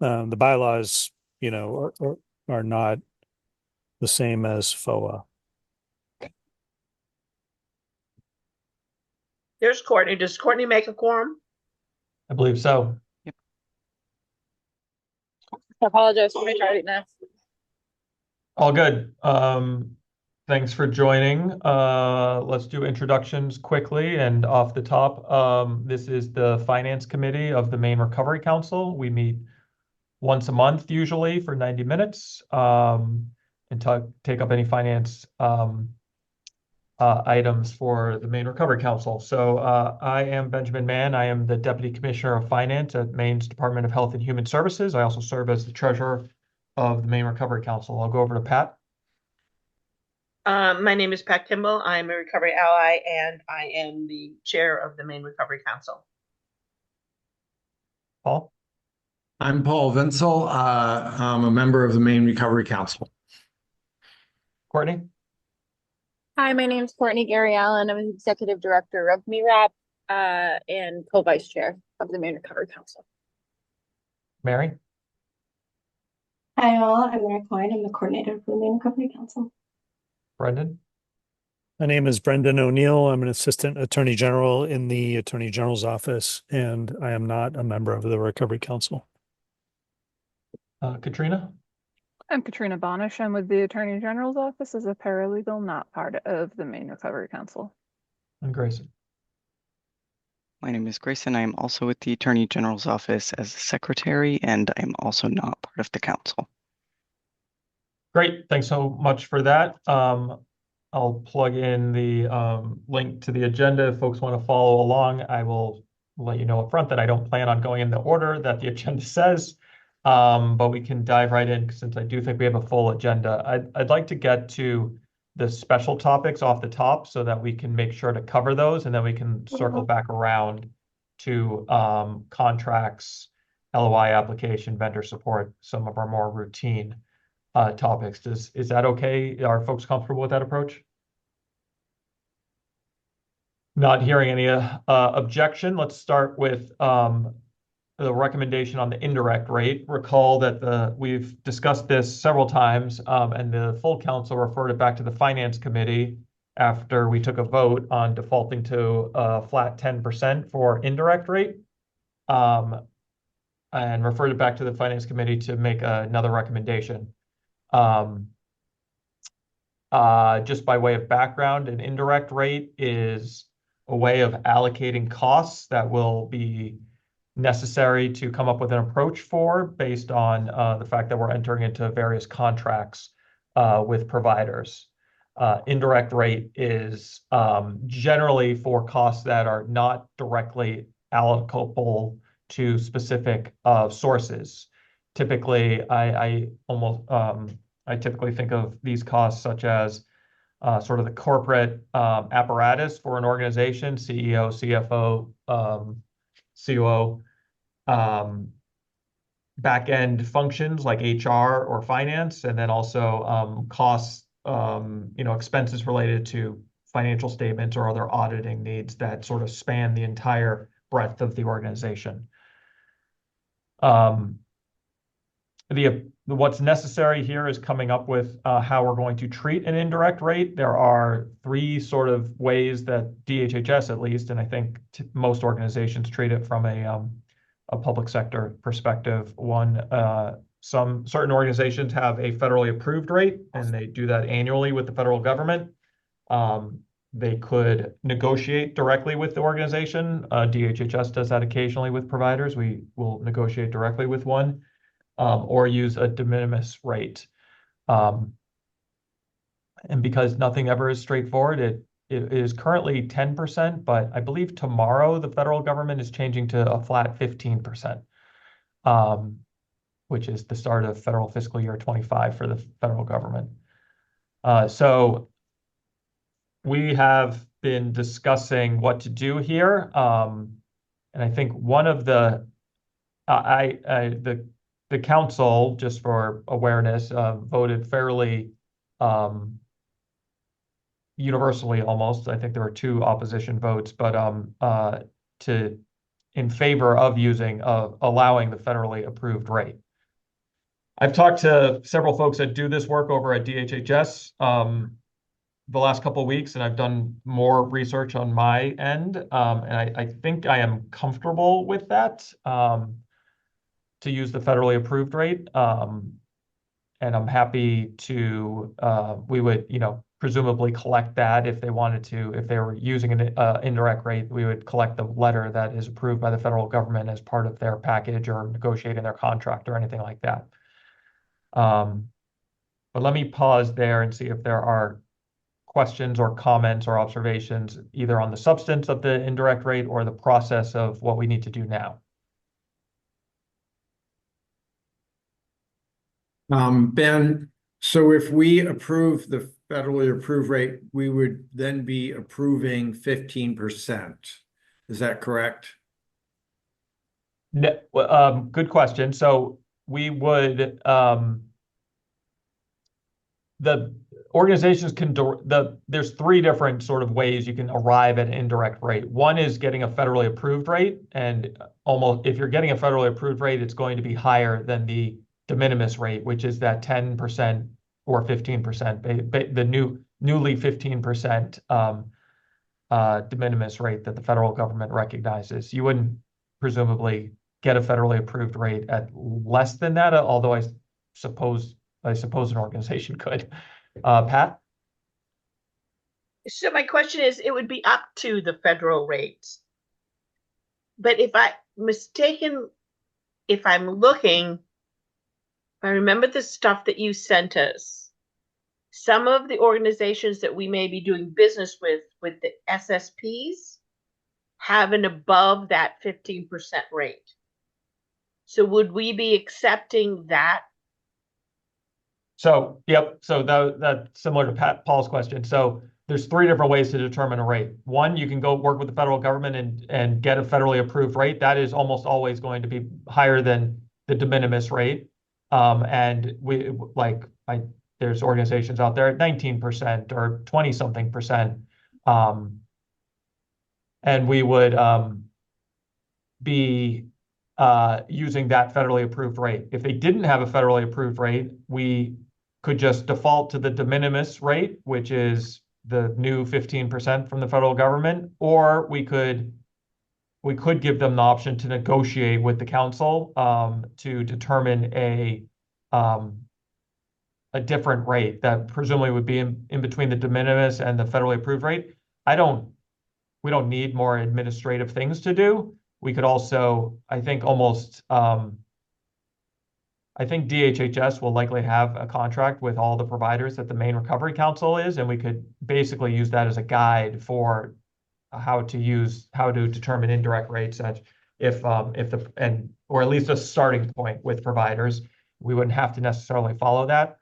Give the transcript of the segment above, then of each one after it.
The bylaws, are not the same as FOA. There's Courtney. Does Courtney make a quorum? I believe so. Yep. I apologize for my tardiness. All good. Thanks for joining. Let's do introductions quickly and off the top. This is the Finance Committee of the Maine Recovery Council. We meet once a month usually for 90 minutes and take up any finance items for the Maine Recovery Council. So I am Benjamin Mann. I am the Deputy Commissioner of Finance at Maine's Department of Health and Human Services. I also serve as the Treasurer of the Maine Recovery Council. I'll go over to Pat. My name is Pat Kimball. I'm a recovery ally, and I am the chair of the Maine Recovery Council. Paul. I'm Paul Vinsel. I'm a member of the Maine Recovery Council. Courtney. Hi, my name is Courtney Gary Allen. I'm the Executive Director of MERAP and co-vice chair of the Maine Recovery Council. Mary. Hi all, I'm Mary Coyne. I'm the coordinator for the Maine Recovery Council. Brendan. My name is Brendan O'Neill. I'm an assistant attorney general in the attorney general's office, and I am not a member of the Recovery Council. Katrina. I'm Katrina Bonish. I'm with the Attorney General's office as a paralegal, not part of the Maine Recovery Council. And Grayson. My name is Grayson. I am also with the Attorney General's office as a secretary, and I am also not part of the council. Great. Thanks so much for that. I'll plug in the link to the agenda. If folks want to follow along, I will let you know up front that I don't plan on going in the order that the agenda says. But we can dive right in since I do think we have a full agenda. I'd like to get to the special topics off the top so that we can make sure to cover those, and then we can circle back around to contracts, LOI application, vendor support, some of our more routine topics. Is that okay? Are folks comfortable with that approach? Not hearing any objection. Let's start with the recommendation on the indirect rate. Recall that we've discussed this several times, and the full council referred it back to the Finance Committee after we took a vote on defaulting to a flat 10% for indirect rate, and referred it back to the Finance Committee to make another recommendation. Just by way of background, an indirect rate is a way of allocating costs that will be necessary to come up with an approach for based on the fact that we're entering into various contracts with providers. Indirect rate is generally for costs that are not directly allocable to specific sources. Typically, I typically think of these costs such as sort of the corporate apparatus for an organization, CEO, CFO, COO, back-end functions like HR or finance, and then also costs, expenses related to financial statements or other auditing needs that sort of span the entire breadth of the organization. What's necessary here is coming up with how we're going to treat an indirect rate. There are three sort of ways that DHHS, at least, and I think most organizations treat it from a public sector perspective. One, some certain organizations have a federally approved rate, and they do that annually with the federal government. They could negotiate directly with the organization. DHHS does that occasionally with providers. We will negotiate directly with one. Or use a de minimis rate. And because nothing ever is straightforward, it is currently 10%, but I believe tomorrow the federal government is changing to a flat 15%, which is the start of federal fiscal year 25 for the federal government. So we have been discussing what to do here. And I think one of the council, just for awareness, voted fairly universally almost. I think there were two opposition votes, but in favor of allowing the federally approved rate. I've talked to several folks that do this work over at DHHS the last couple of weeks, and I've done more research on my end, and I think I am comfortable with that to use the federally approved rate. And I'm happy to, we would, presumably collect that if they wanted to, if they were using an indirect rate, we would collect the letter that is approved by the federal government as part of their package or negotiating their contract or anything like that. But let me pause there and see if there are questions or comments or observations either on the substance of the indirect rate or the process of what we need to do now. Ben, so if we approve the federally approved rate, we would then be approving 15%. Is that correct? Good question. So we would, the organizations can, there's three different sort of ways you can arrive at an indirect rate. One is getting a federally approved rate, and almost, if you're getting a federally approved rate, it's going to be higher than the de minimis rate, which is that 10% or 15%, the newly 15% de minimis rate that the federal government recognizes. You wouldn't presumably get a federally approved rate at less than that, although I suppose an organization could. Pat? So my question is, it would be up to the federal rate. But if I'm looking, I remember the stuff that you sent us. Some of the organizations that we may be doing business with the SSPs, have an above that 15% rate. So would we be accepting that? So, yep. So that's similar to Paul's question. So there's three different ways to determine a rate. One, you can go work with the federal government and get a federally approved rate. That is almost always going to be higher than the de minimis rate. And there's organizations out there at 19% or 20 something percent. And we would be using that federally approved rate. If they didn't have a federally approved rate, we could just default to the de minimis rate, which is the new 15% from the federal government, or we could give them the option to negotiate with the council to determine a different rate that presumably would be in between the de minimis and the federally approved rate. We don't need more administrative things to do. We could also, I think DHHS will likely have a contract with all the providers that the Maine Recovery Council is, and we could basically use that as a guide for how to determine indirect rates, or at least a starting point with providers. We wouldn't have to necessarily follow that,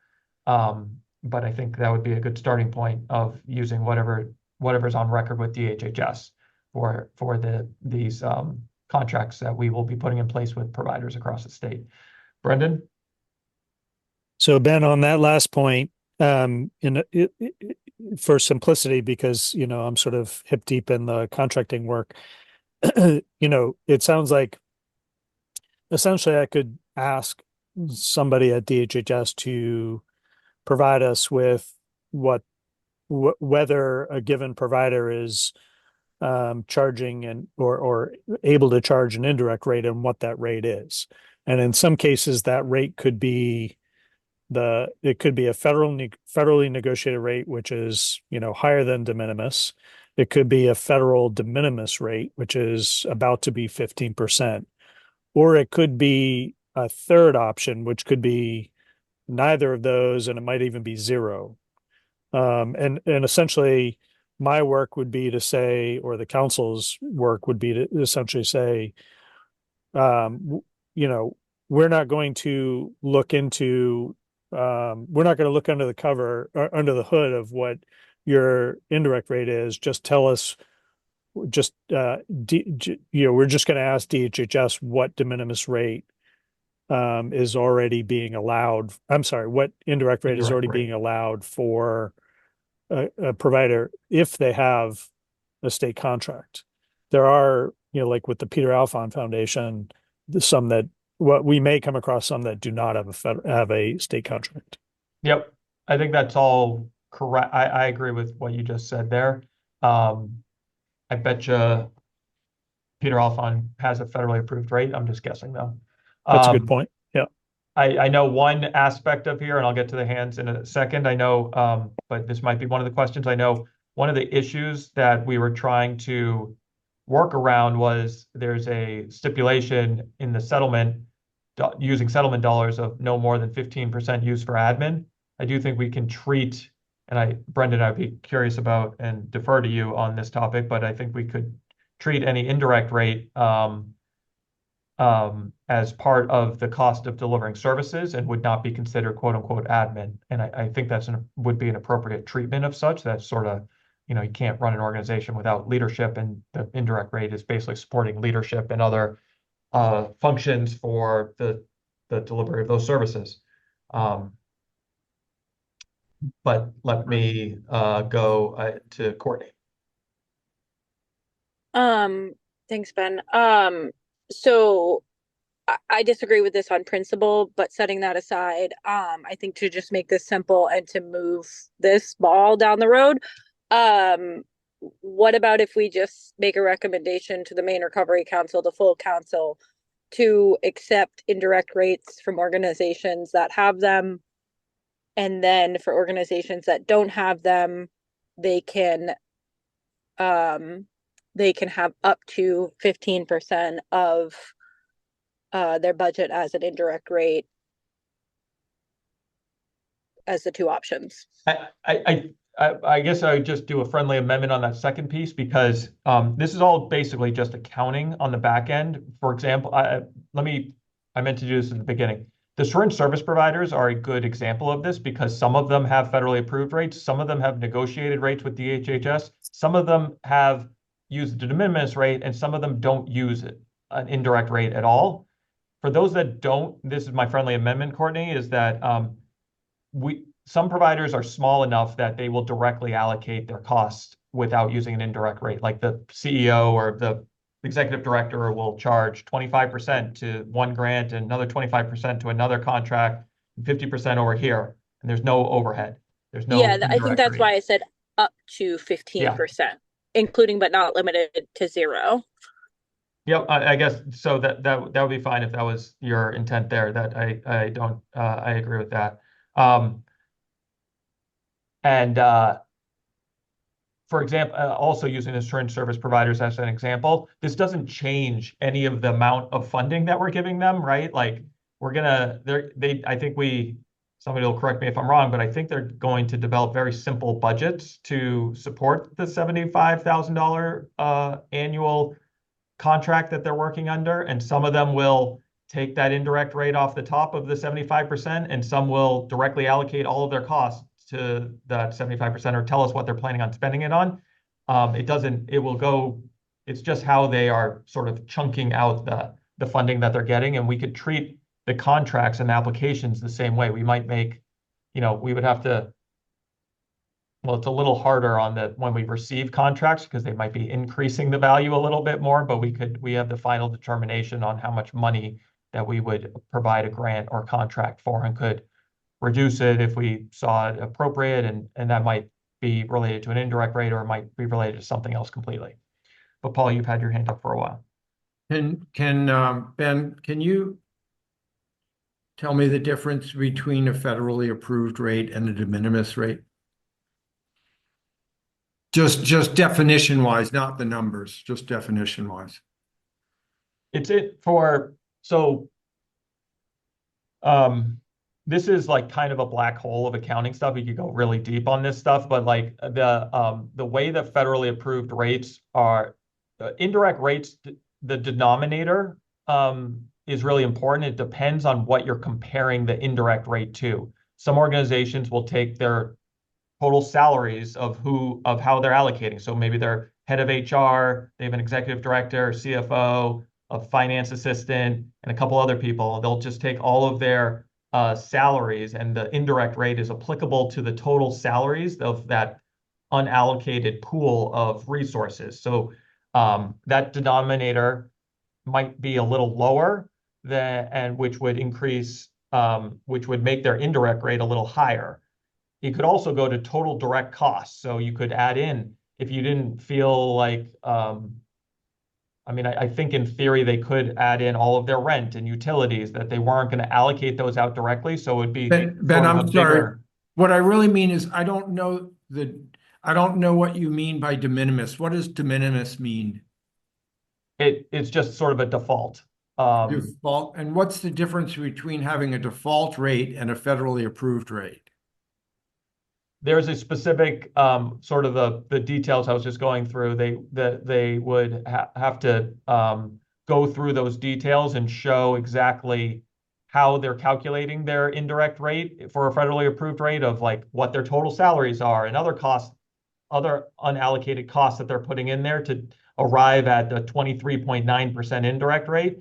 but I think that would be a good starting point of using whatever's on record with DHHS for these contracts that we will be putting in place with providers across the state. Brendan? So Ben, on that last point, for simplicity, because I'm sort of hip deep in the contracting work, it sounds like essentially I could ask somebody at DHHS to provide us with whether a given provider is charging or able to charge an indirect rate and what that rate is. And in some cases, that rate could be a federally negotiated rate, which is, higher than de minimis. It could be a federal de minimis rate, which is about to be 15%. Or it could be a third option, which could be neither of those, and it might even be zero. And essentially, my work would be to say, or the council's work would be to essentially say, we're not going to look into, we're not going to look under the cover or under the hood of what your indirect rate is. Just tell us, we're just going to ask DHHS what de minimis rate is already being allowed. I'm sorry, what indirect rate is already being allowed for a provider if they have a state contract. There are, like with the Peter Alfond Foundation, some that what we may come across some that do not have a state contract. Yep, I think that's all correct. I agree with what you just said there. I bet you Peter Alfon has a federally approved rate. I'm just guessing though. That's a good point. Yeah. I know one aspect of here, and I'll get to the hands in a second. I know, but this might be one of the questions. I know one of the issues that we were trying to work around was there's a stipulation in the settlement using settlement dollars of no more than 15% used for admin. I do think we can treat, and Brendan, I'd be curious about and defer to you on this topic, but I think we could treat any indirect rate as part of the cost of delivering services and would not be considered quote unquote admin. And I think would be an appropriate treatment of such. That's sort of, you can't run an organization without leadership, and the indirect rate is basically supporting leadership and other functions for the delivery of those services. But let me go to Courtney. Thanks, Ben. So I disagree with this on principle, but setting that aside, I think to just make this simple and to move this ball down the road, what about if we just make a recommendation to the Maine Recovery Council, the full council, to accept indirect rates from organizations that have them, and then for organizations that don't have them, they can have up to 15% of their budget as an indirect rate as the two options. I guess I would just do a friendly amendment on that second piece, because this is all basically just accounting on the back end. For example, I meant to do this in the beginning. The syringe service providers are a good example of this, because some of them have federally approved rates, some of them have negotiated rates with DHHS, some of them have used the de minimis rate, and some of them don't use an indirect rate at all. For those that don't, this is my friendly amendment, Courtney, is that some providers are small enough that they will directly allocate their costs without using an indirect rate. Like the CEO or the executive director will charge 25% to one grant and another 25% to another contract, and 50% over here. And there's no overhead. There's no I think that's why I said up to 15%, including but not limited to 0. Yep, I guess so. That would be fine if that was your intent there. That I agree with that. For example, also using insurance service providers as an example, this doesn't change any of the amount of funding that we're giving them, right? Like I think somebody will correct me if I'm wrong, but I think they're going to develop very simple budgets to support the $75,000 annual contract that they're working under. And some of them will take that indirect rate off the top of the 75%, and some will directly allocate all of their costs to that 75% or tell us what they're planning on spending it on. It's just how they are sort of chunking out the funding that they're getting. And we could treat the contracts and applications the same way. We might make, we would have to, well, it's a little harder when we receive contracts, because they might be increasing the value a little bit more, but we have the final determination on how much money that we would provide a grant or contract for, and could reduce it if we saw it appropriate, and that might be related to an indirect rate, or it might be related to something else completely. But Paul, you've had your hand up for a while. Ben, can you tell me the difference between a federally approved rate and a de minimis rate? Just definition wise, not the numbers, just definition wise. This is like kind of a black hole of accounting stuff. You could go really deep on this stuff, but like the way that federally approved rates are, indirect rates, the denominator is really important. It depends on what you're comparing the indirect rate to. Some organizations will take their total salaries of how they're allocating. So maybe they're head of HR, they have an executive director, CFO, a finance assistant, and a couple other people. They'll just take all of their salaries, and the indirect rate is applicable to the total salaries of that unallocated pool of resources. So that denominator might be a little lower and which would increase, which would make their indirect rate a little higher. You could also go to total direct costs. So you could add in, if you didn't feel like, I mean, I think in theory they could add in all of their rent and utilities, that they weren't going to allocate those out directly. So it would be Ben, sort of a I'm sorry. bigger. What I really mean is I don't know what you mean by de minimis. What does de minimis mean? It's just sort of a default. Default. And what's the difference between having a default rate and a federally approved rate? There's a specific sort of the details I was just going through. They would have to go through those details and show exactly how they're calculating their indirect rate for a federally approved rate, of like what their total salaries are and other costs, other unallocated costs that they're putting in there to arrive at the 23.9% indirect rate.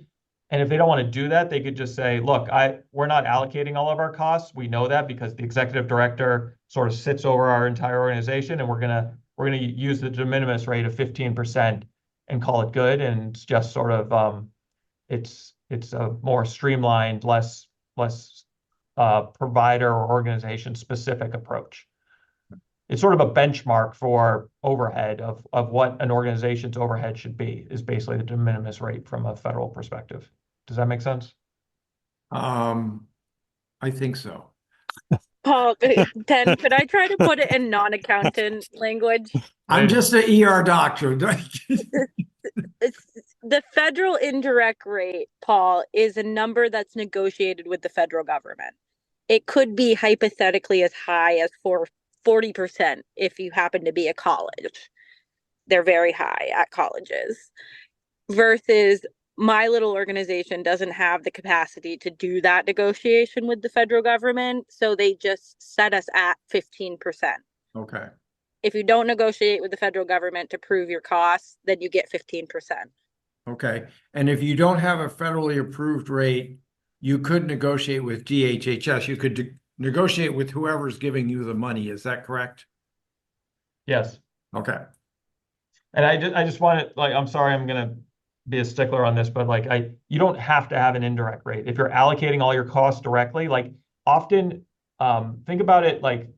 And if they don't want to do that, they could just say, look, we're not allocating all of our costs. We know that because the executive director sort of sits over our entire organization, and we're gonna use the de minimis rate of 15% and call it good. And it's just sort of it's a more streamlined, less provider or organization specific approach. It's sort of a benchmark for overhead of what an organization's overhead should be, is basically the de minimis rate from a federal perspective. Does that make sense? I think so. Paul, Ben, could I try to put it in non-accountant language? I'm just an ER doctor. The federal indirect rate, Paul, is a number that's negotiated with the federal government. It could be hypothetically as high as 40% if you happen to be a college. They're very high at colleges. Versus my little organization doesn't have the capacity to do that negotiation with the federal government, so they just set us at 15%. Okay. If you don't negotiate with the federal government to prove your costs, then you get 15%. Okay. And if you don't have a federally approved rate, you could negotiate with DHHS. You could negotiate with whoever's giving you the money. Is that correct? Yes. Okay. And I just want to, like, I'm sorry, I'm gonna be a stickler on this, but like you don't have to have an indirect rate. If you're allocating all your costs directly, like often think about it like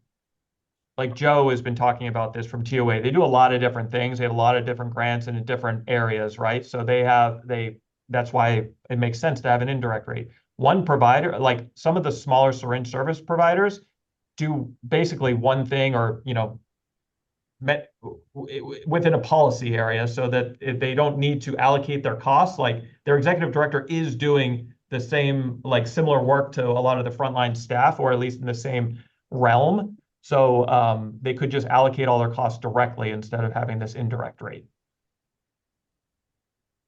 Joe has been talking about this from TOA. They do a lot of different things. They have a lot of different grants in different areas, right? So that's why it makes sense to have an indirect rate. One provider, like some of the smaller syringe service providers, do basically one thing, or within a policy area, so that if they don't need to allocate their costs, like their executive director is doing the same, like similar work to a lot of the frontline staff, or at least in the same realm. So they could just allocate all their costs directly instead of having this indirect rate.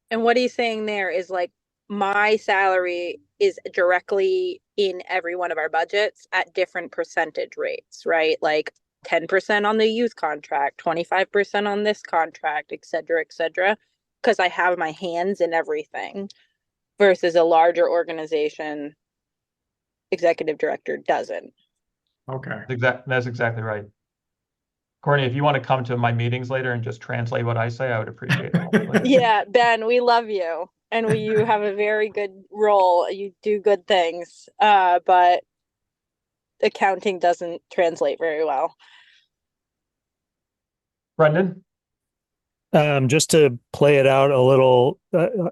And what he's saying there is like my salary is directly in every one of our budgets at different percentage rates, right? Like 10% on the youth contract, 25% on this contract, et cetera, because I have my hands in everything, versus a larger organization, executive director doesn't. Okay. That's exactly right. Courtney, if you want to come to my meetings later and just translate what I say, I would appreciate it. Yeah, Ben, we love you. And you have a very good role. You do good things. But accounting doesn't translate very well. Brendan? Just to play it out a little,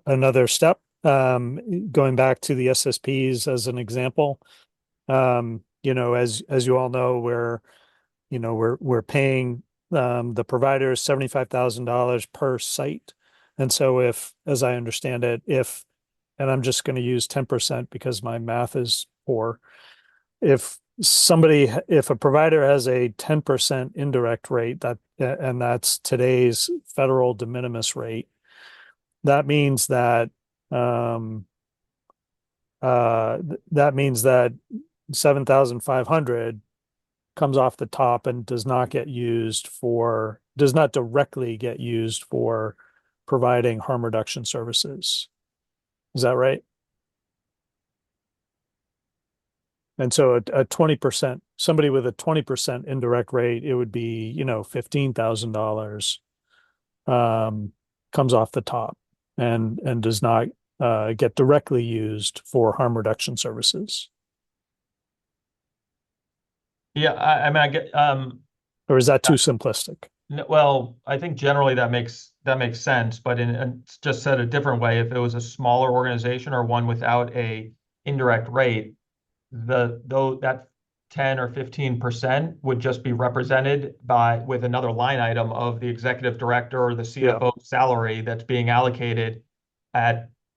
another step, going back to the SSPs as an example, as you all know, we're paying the providers $75,000 per site. And so as I understand it, and I'm just going to use 10% because my math is poor. If a provider has a 10% indirect rate, and that's today's federal de minimis rate, that means that 7,500 comes off the top and does not directly get used for providing harm reduction services. Is that right? And so a 20%, somebody with a 20% indirect rate, it would be, $15,000 comes off the top and does not get directly used for harm reduction services? Yeah, I mean, I get, Or is that too simplistic? well, I think generally that makes sense, but in just said a different way, if it was a smaller organization or one without a indirect rate, though that 10 or 15% would just be represented with another line item of the executive director or the CFO salary that's being allocated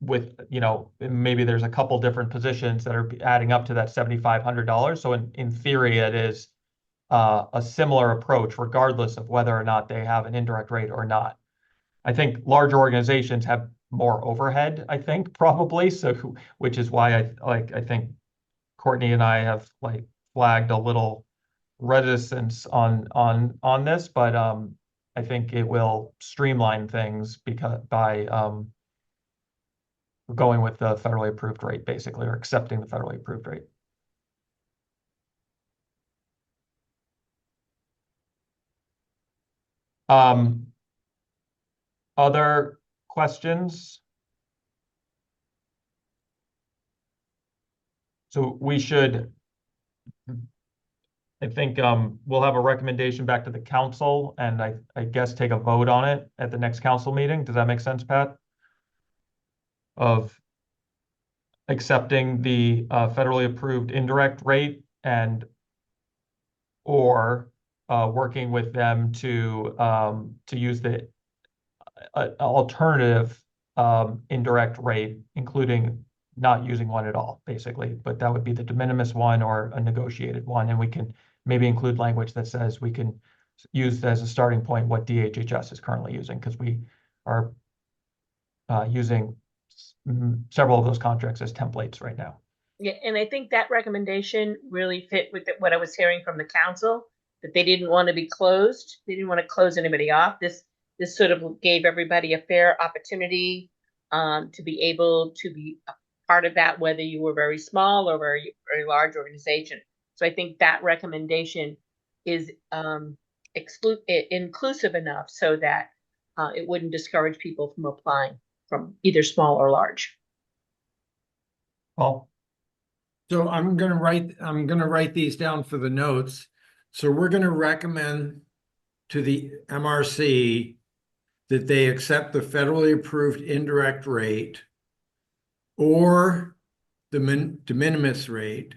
with, maybe there's a couple different positions that are adding up to that $7,500. So in theory, it is a similar approach, regardless of whether or not they have an indirect rate or not. I think large organizations have more overhead, I think, probably. So, which is why I think Courtney and I have flagged a little reticence on this, but I think it will streamline things by going with the federally approved rate, basically, or accepting the federally approved rate. Other questions? So we should, I think we'll have a recommendation back to the council and I guess take a vote on it at the next council meeting. Does that make sense, Pat? Of accepting the federally approved indirect rate or working with them to use the alternative indirect rate, including not using one at all, basically. But that would be the de minimis one or a negotiated one. And we can maybe include language that says we can use as a starting point what DHHS is currently using, because we are using several of those contracts as templates right now. Yeah, and I think that recommendation really fit with what I was hearing from the council, that they didn't want to be closed. They didn't want to close anybody off. This sort of gave everybody a fair opportunity to be able to be a part of that, whether you were very small or very large organization. So I think that recommendation is inclusive enough so that it wouldn't discourage people from applying from either small or large. Well, So I'm gonna write these down for the notes. So we're gonna recommend to the MRC that they accept the federally approved indirect rate or the de minimis rate,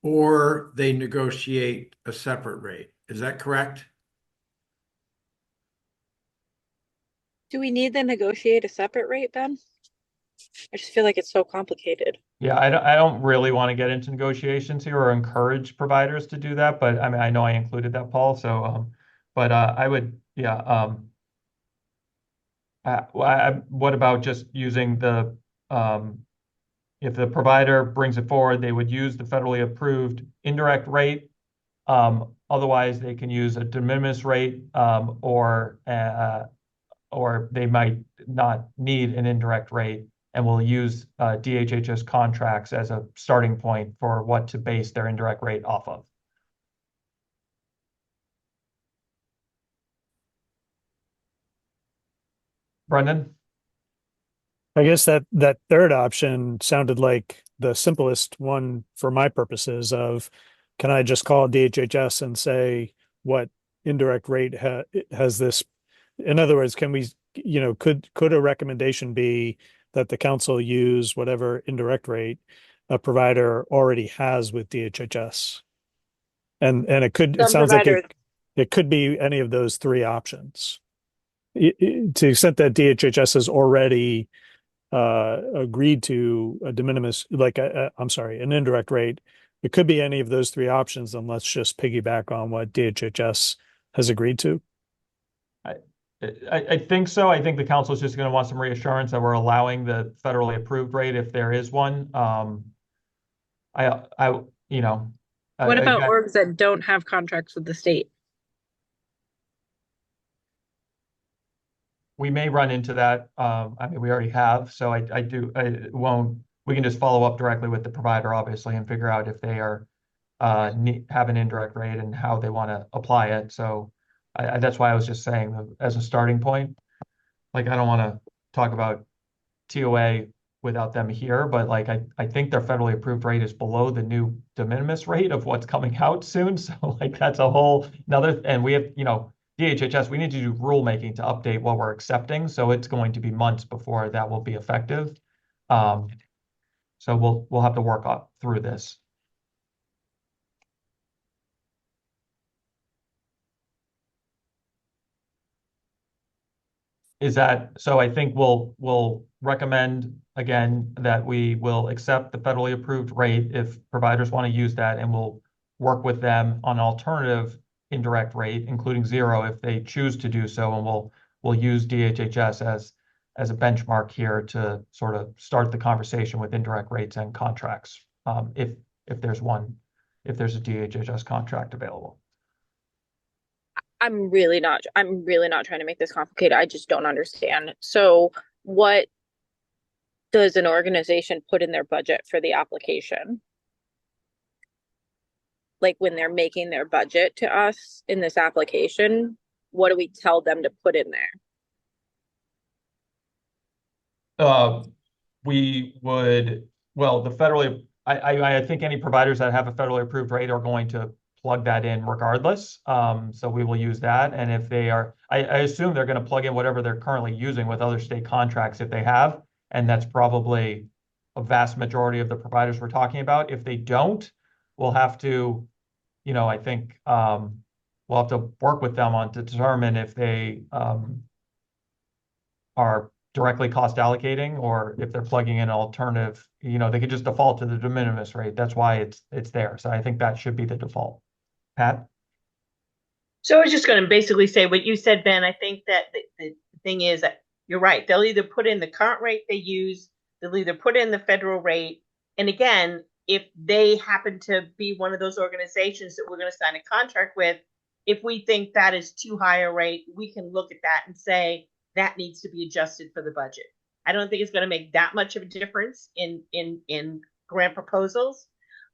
or they negotiate a separate rate. Is that correct? Do we need to negotiate a separate rate, Ben? I just feel like it's so complicated. yeah, I don't really want to get into negotiations here or encourage providers to do that, but I mean, I know I included that, Paul. So, but I would, yeah. What about just using if the provider brings it forward, they would use the federally approved indirect rate. Otherwise, they can use a de minimis rate, or they might not need an indirect rate, and will use DHHS contracts as a starting point for what to base their indirect rate off of. Brendan? I guess that third option sounded like the simplest one for my purposes of, can I just call DHHS and say what indirect rate has this? In other words, can we, could a recommendation be that the council use whatever indirect rate a provider already has with DHHS? And it sounds like it could be any of those three options. To the extent that DHHS has already agreed to a de minimis, an indirect rate, it could be any of those three options, and let's just piggyback on what DHHS has agreed to. I think so. I think the council is just going to want some reassurance that we're allowing the federally approved rate if there is one. What about orgs that don't have contracts with the state? We may run into that. I mean, we already have, so we can just follow up directly with the provider, obviously, and figure out if they are have an indirect rate and how they want to apply it. So that's why I was just saying, as a starting point, I don't want to talk about TOA without them here, but like I think their federally approved rate is below the new de minimis rate of what's coming out soon. So like that's a whole another, and we have, DHHS, we need to do rulemaking to update what we're accepting. So it's going to be months before that will be effective. So we'll have to work up through this. Is that, so I think we'll recommend again that we will accept the federally approved rate if providers want to use that, and we'll work with them on alternative indirect rate, including zero if they choose to do so, and we'll use DHHS as a benchmark here to sort of start the conversation with indirect rates and contracts, if there's a DHHS contract available. I'm really not trying to make this complicated. I just don't understand. So what does an organization put in their budget for the application? Like when they're making their budget to us in this application, what do we tell them to put in there? We would, well, I think any providers that have a federally approved rate are going to plug that in regardless. So we will use that. And if they are, I assume they're going to plug in whatever they're currently using with other state contracts if they have. And that's probably a vast majority of the providers we're talking about. If they don't, we'll have to, I think we'll have to work with them on to determine if they are directly cost allocating, or if they're plugging in an alternative, they could just default to the de minimis rate. That's why it's there. So I think that should be the default. Pat? So I was just going to basically say what you said, Ben. I think that the thing is that you're right. They'll either put in the current rate they use, they'll either put in the federal rate. And again, if they happen to be one of those organizations that we're going to sign a contract with, if we think that is too high a rate, we can look at that and say that needs to be adjusted for the budget. I don't think it's going to make that much of a difference in grant proposals.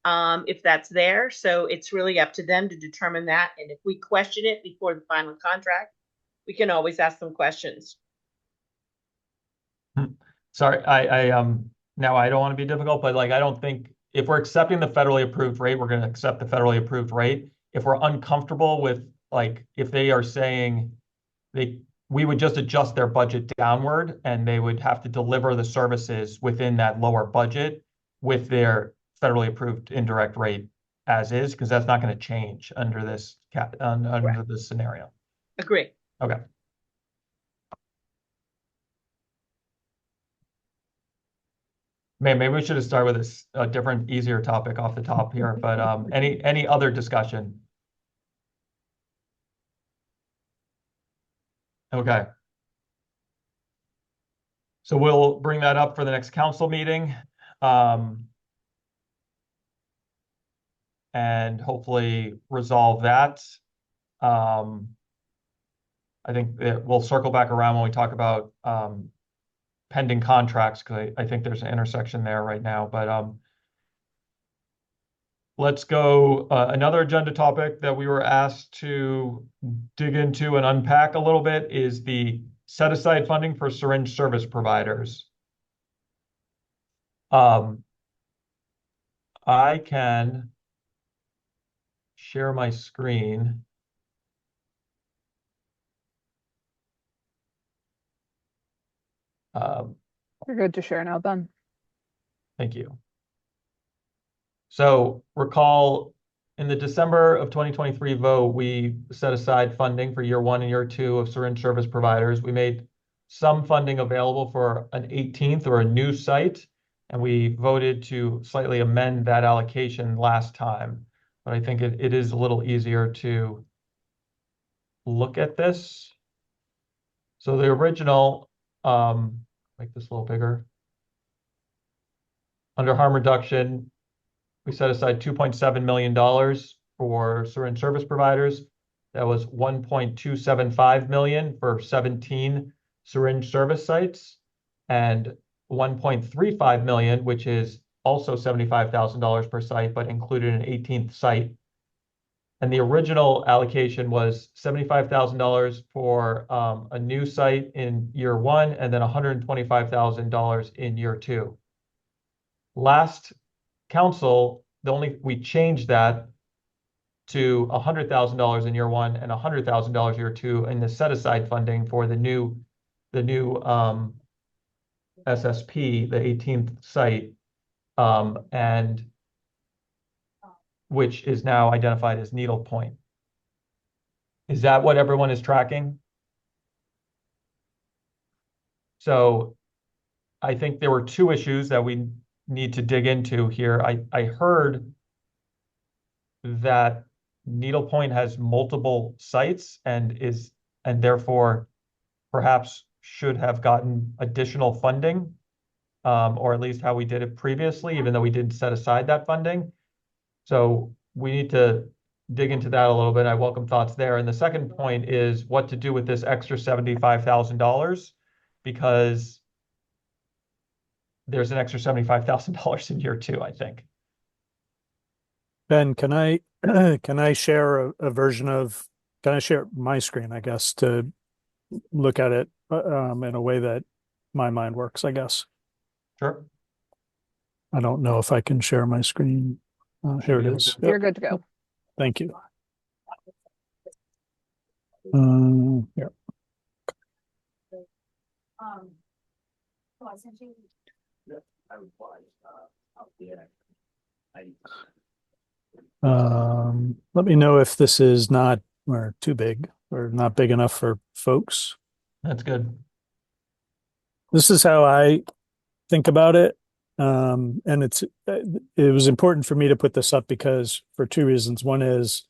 If that's there. So it's really up to them to determine that. And if we question it before the final contract, we can always ask them questions. Sorry, I now I don't want to be difficult, but like I don't think if we're accepting the federally approved rate, we're going to accept the federally approved rate. If we're uncomfortable with, like, if they are saying we would just adjust their budget downward and they would have to deliver the services within that lower budget with their federally approved indirect rate as is, because that's not going to change under this under this scenario. Agree. Okay. Maybe we should have started with a different, easier topic off the top here, but any other discussion? Okay. So we'll bring that up for the next council meeting. And hopefully resolve that. I think that we'll circle back around when we talk about pending contracts, because I think there's an intersection there right now. But let's go. Another agenda topic that we were asked to dig into and unpack a little bit is the set aside funding for syringe service providers. I can share my screen. You're good to share now, Ben. Thank you. So recall in the December of 2023 vote, we set aside funding for year 1 and year 2 of syringe service providers. We made some funding available for an 18th or a new site, and we voted to slightly amend that allocation last time. But I think it is a little easier to look at this. So the original, make this a little bigger. Under harm reduction, we set aside $2.7 million for syringe service providers. That was $1.275 million for 17 syringe service sites, and $1.35 million, which is also $75,000 per site, but included an 18th site. And the original allocation was $75,000 for a new site in year 1, and then $125,000 in year 2. last council, we changed that to $100,000 in year one and $100,000 year two in the set aside funding for the new SSP, the 18th site, and which is now identified as Needle Point. Is that what everyone is tracking? So I think there were two issues that we need to dig into here. I heard that Needle Point has multiple sites and therefore perhaps should have gotten additional funding, or at least how we did it previously, even though we didn't set aside that funding. So we need to dig into that a little bit. I welcome thoughts there. And the second point is what to do with this extra $75,000, because there's an extra $75,000 in year two, I think. Ben, can I can I share a version of, can I share my screen, I guess, to look at it in a way that my mind works, I guess. Sure. I don't know if I can share my screen. Here it is. You're good to go. Thank you. Here. Let me know if this is not or too big or not big enough for folks. That's good. This is how I think about it. And it was important for me to put this up because for two reasons. One is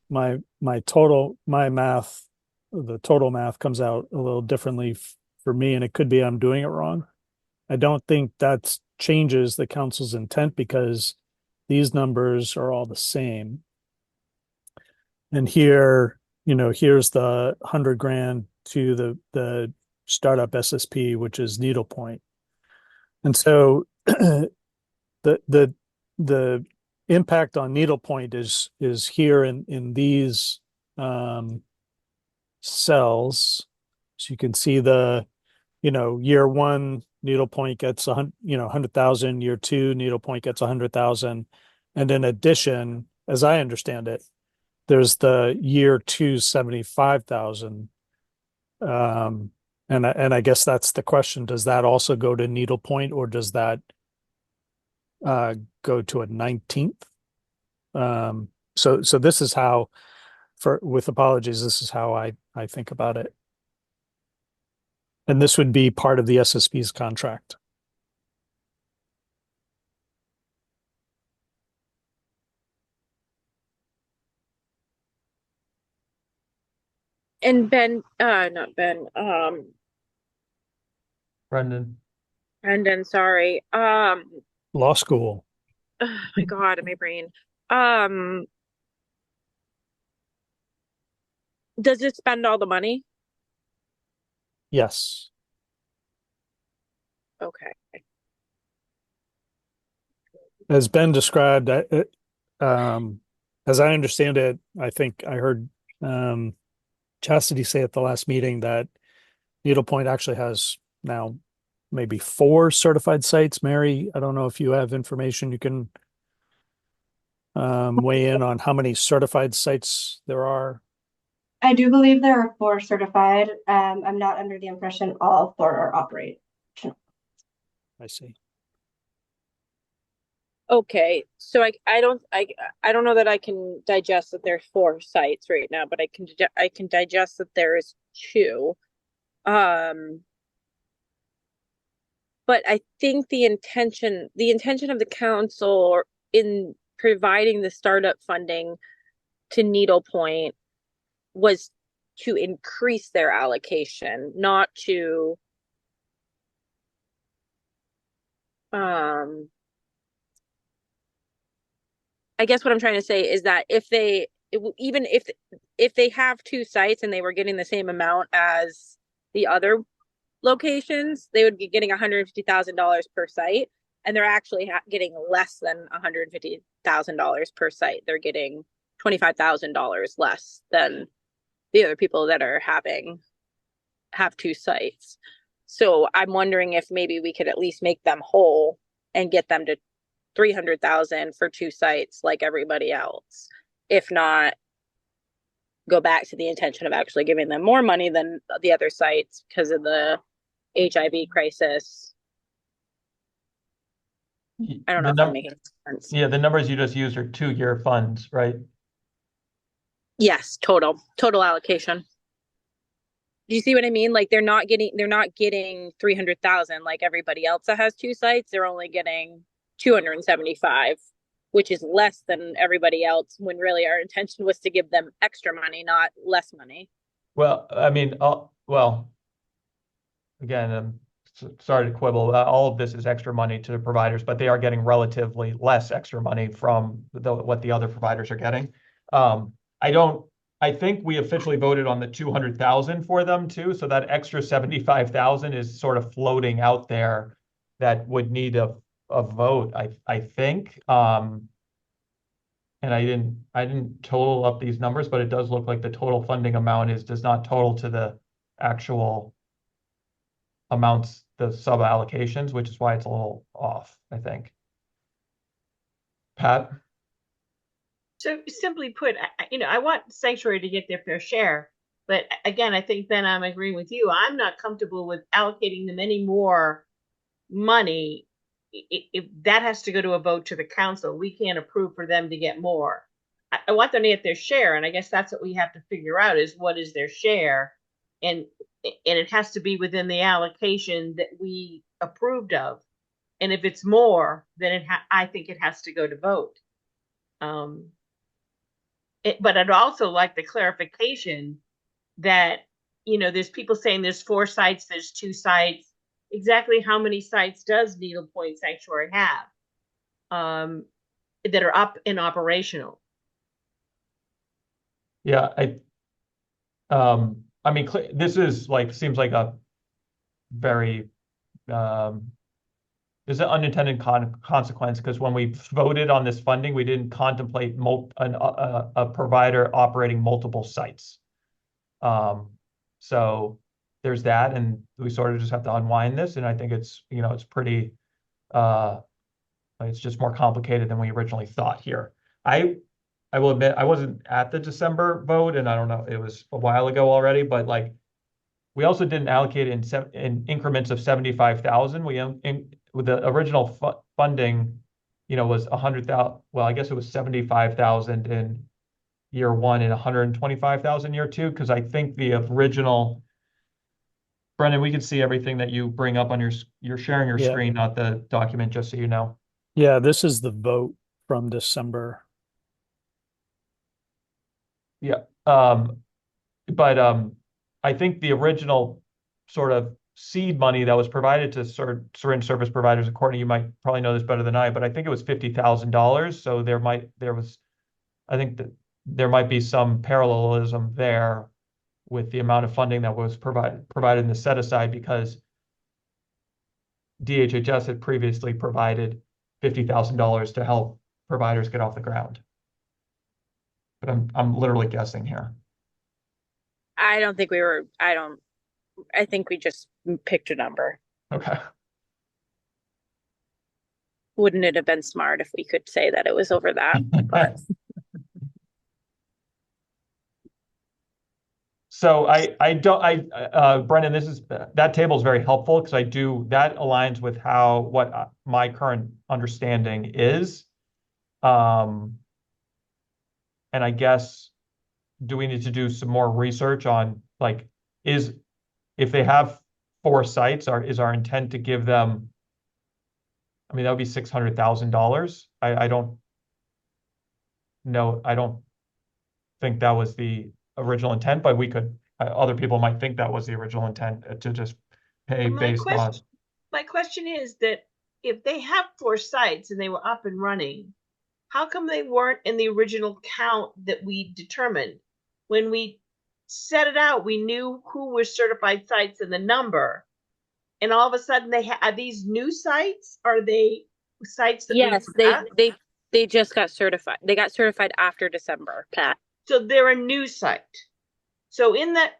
my total math, the total math comes out a little differently for me, and it could be I'm doing it wrong. I don't think that changes the council's intent because these numbers are all the same. And here, here's the 100 grand to the startup SSP, which is Needlepoint. And so the impact on Needlepoint is here in these cells. So you can see year one Needlepoint gets 100,000, year two Needlepoint gets 100,000. And in addition, as I understand it, there's the year two 75,000. And I guess that's the question. Does that also go to Needlepoint, or does that go to a 19th? So this is how, with apologies, this is how I think about it. And this would be part of the SSP's contract. And Ben, not Ben, Brendan. Brendan, sorry. Law school. Oh my God, my brain. Does it spend all the money? Yes. Okay. As Ben described, as I understand it, I think I heard Chastity say at the last meeting that Needlepoint actually has now maybe 4 certified sites. Mary, I don't know if you have information you can weigh in on how many certified sites there are. I do believe there are 4 certified. I'm not under the impression all 4 are operational. I see. Okay, so I don't know that I can digest that there's 4 sites right now, but I can digest that there is 2. But I think the intention of the council in providing the startup funding to Needlepoint was to increase their allocation, not to I guess what I'm trying to say is that even if they have 2 sites and they were getting the same amount as the other locations, they would be getting $150,000 per site, and they're actually getting less than $150,000 per site. They're getting $25,000 less than the other people that are have 2 sites. So I'm wondering if maybe we could at least make them whole and get them to 300,000 for 2 sites like everybody else. If not, go back to the intention of actually giving them more money than the other sites because of the HIV crisis. I don't know if I'm making sense. Yeah, the numbers you just used are 2-year funds, right? Yes, total allocation. Do you see what I mean? Like they're not getting 300,000 like everybody else that has 2 sites. They're only getting 275, which is less than everybody else when really our intention was to give them extra money, not less money. Well, I mean, well, again, I'm sorry to quibble. All of this is extra money to the providers, but they are getting relatively less extra money from what the other providers are getting. I think we officially voted on the 200,000 for them too. So that extra 75,000 is sort of floating out there that would need a vote, I think. And I didn't total up these numbers, but it does look like the total funding amount does not total to the actual amounts, the sub allocations, which is why it's a little off, I think. Pat? So simply put, I want Sanctuary to get their fair share. But again, I think then I'm agreeing with you. I'm not comfortable with allocating them any more money. If that has to go to a vote to the council, we can't approve for them to get more. I want them to get their share, and I guess that's what we have to figure out is what is their share, and it has to be within the allocation that we approved of. And if it's more, then I think it has to go to vote. But I'd also like the clarification that, there's people saying there's 4 sites, there's 2 sites. Exactly how many sites does Needle Point Sanctuary have that are up and operational? Yeah, I mean, this is seems like a very there's an unintended consequence because when we voted on this funding, we didn't contemplate a provider operating multiple sites. So there's that, and we sort of just have to unwind this. And I think it's it's pretty it's just more complicated than we originally thought here. I will admit I wasn't at the December vote, and I don't know, it was a while ago already, but we also didn't allocate in increments of 75,000. With the original funding, was 100,000. Well, I guess it was 75,000 in year 1 and 125,000 year 2. Because I think the original, Brendan, we can see everything that you bring up on you're sharing your screen, not the document, just so you know. Yeah, this is the vote from December. Yeah. But I think the original sort of seed money that was provided to syringe service providers, Courtney, you might probably know this better than I, but I think it was $50,000. So I think that there might be some parallelism there with the amount of funding that was provided in the set aside, because DHHS had previously provided $50,000 to help providers get off the ground. But I'm literally guessing here. I think we just picked a number. Okay. Wouldn't it have been smart if we could say that it was over that? But So Brendan, that table is very helpful because that aligns with what my current understanding is. And I guess, do we need to do some more research on if they have 4 sites, is our intent to give them, I mean, that would be $600,000. I don't know. I don't think that was the original intent, but other people might think that was the original intent, to just pay based on. My question is that if they have 4 sites and they were up and running, how come they weren't in the original count that we determined? When we set it out, we knew who were certified sites and the number. And all of a sudden are these new sites? Are they sites that yes, they just got certified. They got certified after December, Pat. So they're a new site. So in that,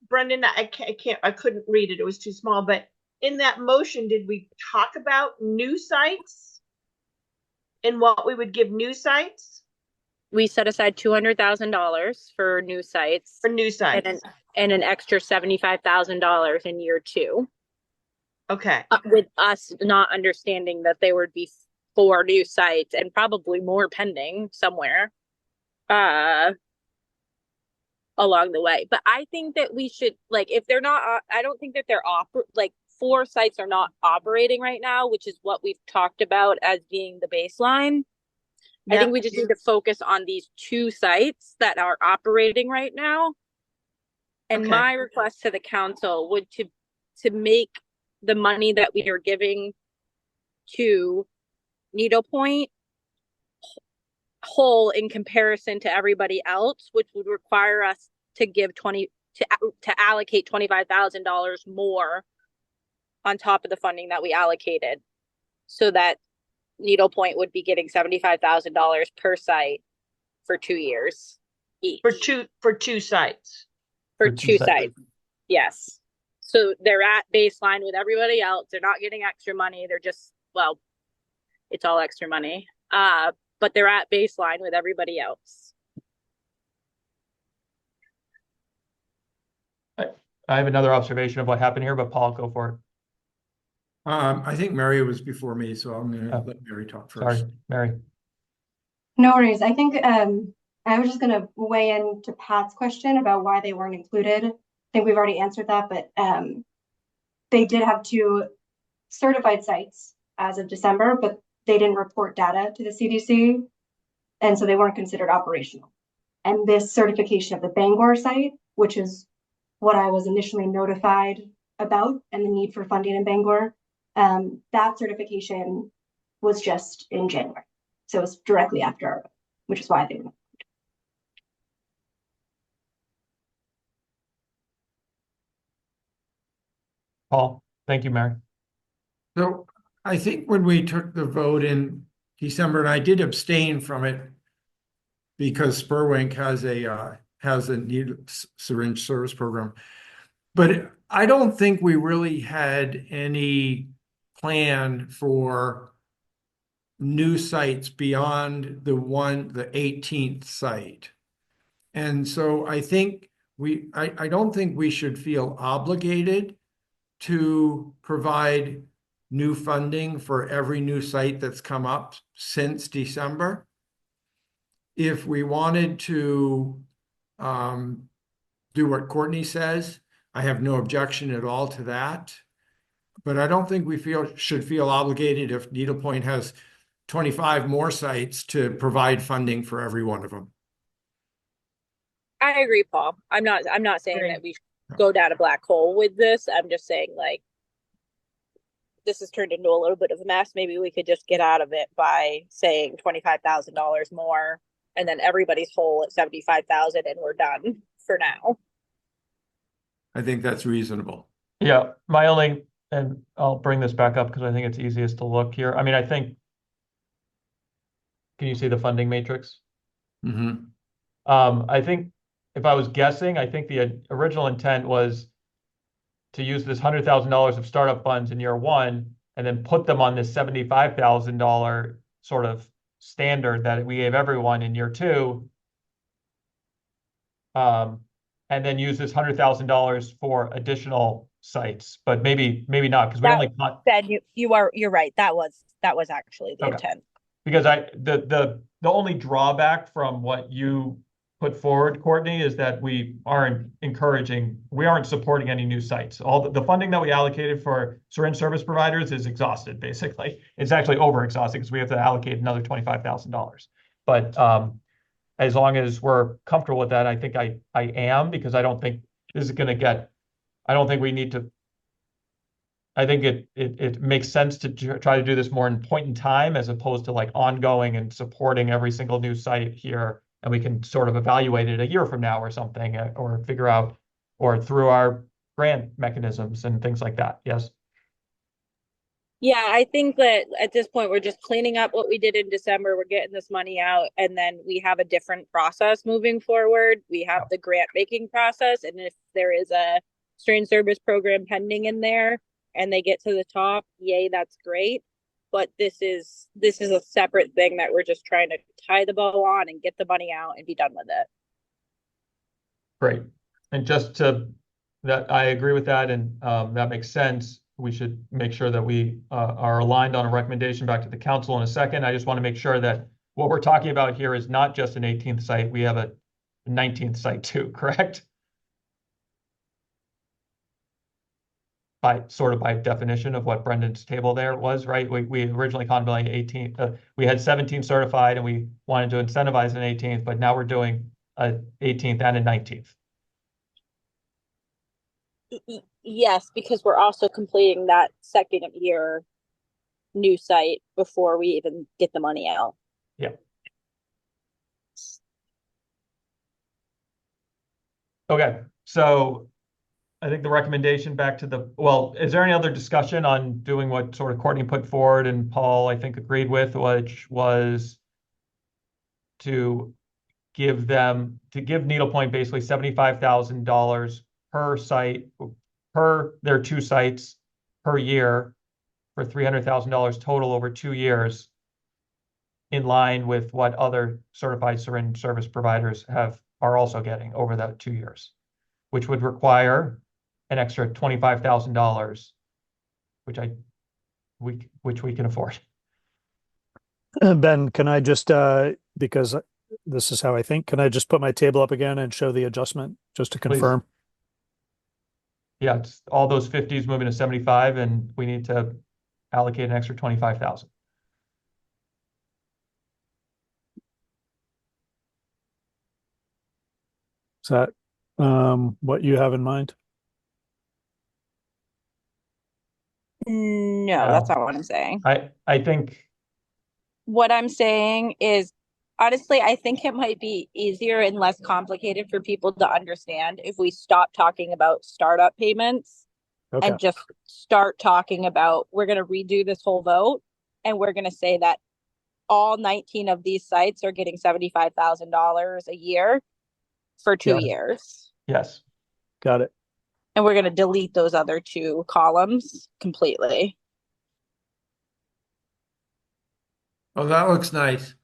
Brendan, I couldn't read it. It was too small. But in that motion, did we talk about new sites? and what we would give new sites We set aside $200,000 for new sites for new and sites. an extra $75,000 in year two, Okay. with us not understanding that there would be 4 new sites and probably more pending somewhere along the way. But I think that we should, like, if they're not, I don't think that they're like 4 sites are not operating right now, which is what we've talked about as being the baseline. I Yep. think we just need to focus on these 2 sites that are operating right now. And Okay. my request to the council would to make the money that we are giving to Needlepoint whole in comparison to everybody else, which would require us to give to allocate $25,000 more on top of the funding that we allocated, so that Needlepoint would be getting $75,000 per site for 2 years each. For two sites. For For two 2 sites. sites. Yes. So they're at baseline with everybody else. They're not getting extra money. They're just, well, it's all extra money. But they're at baseline with everybody else. I have another observation of what happened here, but Paul, go for it. I think Mary was before me, so I'm gonna Oh, let Mary talk Sorry, first. Mary. No worries. I think I was just going to weigh in to Pat's question about why they weren't included. I think we've already answered that, but they did have 2 certified sites as of December, but they didn't report data to the CDC, and so they weren't considered operational. And this certification of the Bangor site, which is what I was initially notified about and the need for funding in Bangor, that certification was just in January. So it was directly after our vote, which is why they were. Paul, thank you, Mary. So I think when we took the vote in December, and I did abstain from it because Spurwink has a needle syringe service program. But I don't think we really had any plan for new sites beyond the 18th site. And so I think I don't think we should feel obligated to provide new funding for every new site that's come up since December. If we wanted to do what Courtney says, I have no objection at all to that. But I don't think we should feel obligated if Needlepoint has 25 more sites to provide funding for every one of them. I agree, Paul. I'm not saying Agree. that we should go down a black hole with this. I'm just saying, like, this has turned into a little bit of a mess. Maybe we could just get out of it by saying $25,000 more, and then everybody's whole at 75,000, and we're done for now. I think that's reasonable. Yeah, and I'll bring this back up because I think it's easiest to look here. I mean, can you see the funding matrix? Mm-hmm. I think if I was guessing, I think the original intent was to use this $100,000 of startup funds in year 1 and then put them on this $75,000 sort of standard that we gave everyone in year 2. And then use this $100,000 for additional sites, but maybe not, because we only cut. Ben, you're right. That was actually the intent. Because the only drawback from what you put forward, Courtney, is that we aren't supporting any new sites. All the funding that we allocated for syringe service providers is exhausted, basically. It's actually over exhausted because we have to allocate another $25,000. But as long as we're comfortable with that, I think I am, because I don't think this is going to get, I don't think we need to, I think it makes sense to try to do this more in point in time as opposed to like ongoing and supporting every single new site here. And we can sort of evaluate it a year from now or something, or figure out, or through our grant mechanisms and things like that. Yes. Yeah, I think that at this point we're just cleaning up what we did in December. We're getting this money out, and then we have a different process moving forward. We have the grant making process, and if there is a syringe service program pending in there and they get to the top, yay, that's great. but this is a separate thing that we're just trying to tie the bow on and get the money out and be done with it. Great. And just to that, I agree with that, and that makes sense. We should make sure that we are aligned on a recommendation back to the council in a second. I just want to make sure that what we're talking about here is not just an 18th site. We have a 19th site too, correct? By definition of what Brendan's table there was, right? We originally contemplated 18, we had 17 certified and we wanted to incentivize an 18th, but now we're doing a 18th and a 19th. Yes, because we're also completing that second year new site before we even get the money out. Yeah. Okay, so I think the recommendation back to the, well, is there any other discussion on doing what sort of Courtney put forward and Paul, I think, agreed with, which was to give Needlepoint basically $75,000 per site, per their 2 sites per year for $300,000 total over 2 years, in line with what other certified syringe service providers are also getting over that 2 years, which would require an extra $25,000, which we can afford. Ben, can I just, because this is how I think, can I just put my table up again and show the adjustment just to Please. confirm? Yeah, it's all those 50s moving to 75, and we need to allocate an extra 25,000. Is that what you have in mind? No, that's not what I'm saying. I think What I'm saying is, honestly, I think it might be easier and less complicated for people to understand if we stop talking about startup payments Okay. and just start talking about, we're going to redo this whole vote and we're going to say that all 19 of these sites are getting $75,000 a year for 2 Got it. years. yes. Got it. And we're going to delete those other 2 columns completely. Oh, that looks nice.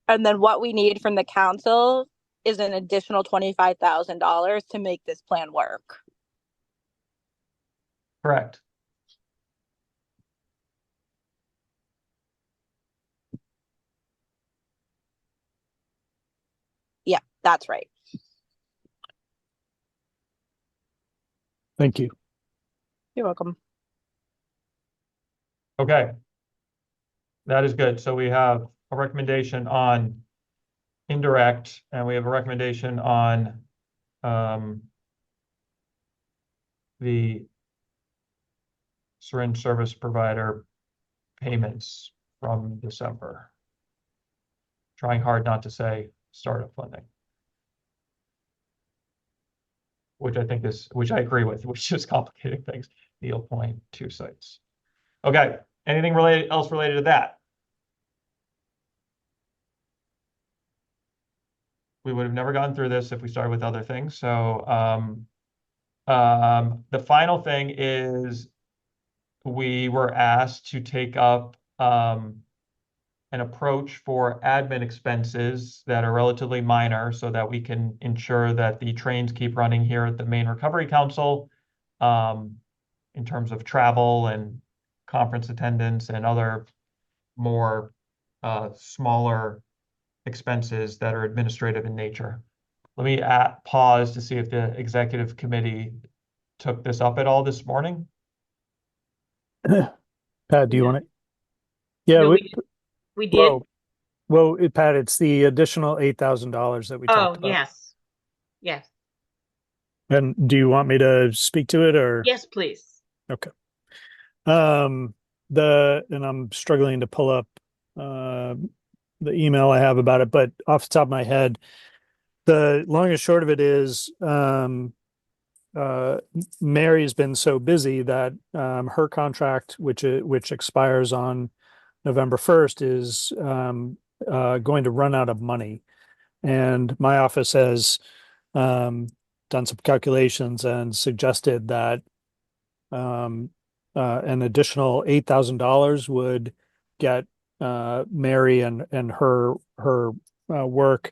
And then what we need from the council is an additional $25,000 to make this plan work. Correct. Yeah, that's right. Thank you. You're welcome. Okay. That is good. So we have a recommendation on indirect, and we have a recommendation on the syringe service provider payments from December. Trying hard not to say startup funding, which I agree with, which is complicating things. Needlepoint, 2 sites. Okay, anything else related to that? We would have never gone through this if we started with other things. So the final thing is we were asked to take up an approach for admin expenses that are relatively minor so that we can ensure that the trains keep running here at the Maine Recovery Council in terms of travel and conference attendance and other more smaller expenses that are administrative in nature. Let me pause to see if the executive committee took this up at all this morning. Pat, do you want it? Yeah, No, we did. Well, Pat, it's the additional $8,000 that we talked about. Yes. Yes. And do you want me to speak to it or? Yes, please. Okay. And I'm struggling to pull up the email I have about it, but off the top of my head, the long and short of it is Mary's been so busy that her contract, which expires on November 1st, is going to run out of money. And my office has done some calculations and suggested that an additional $8,000 would get Mary and her work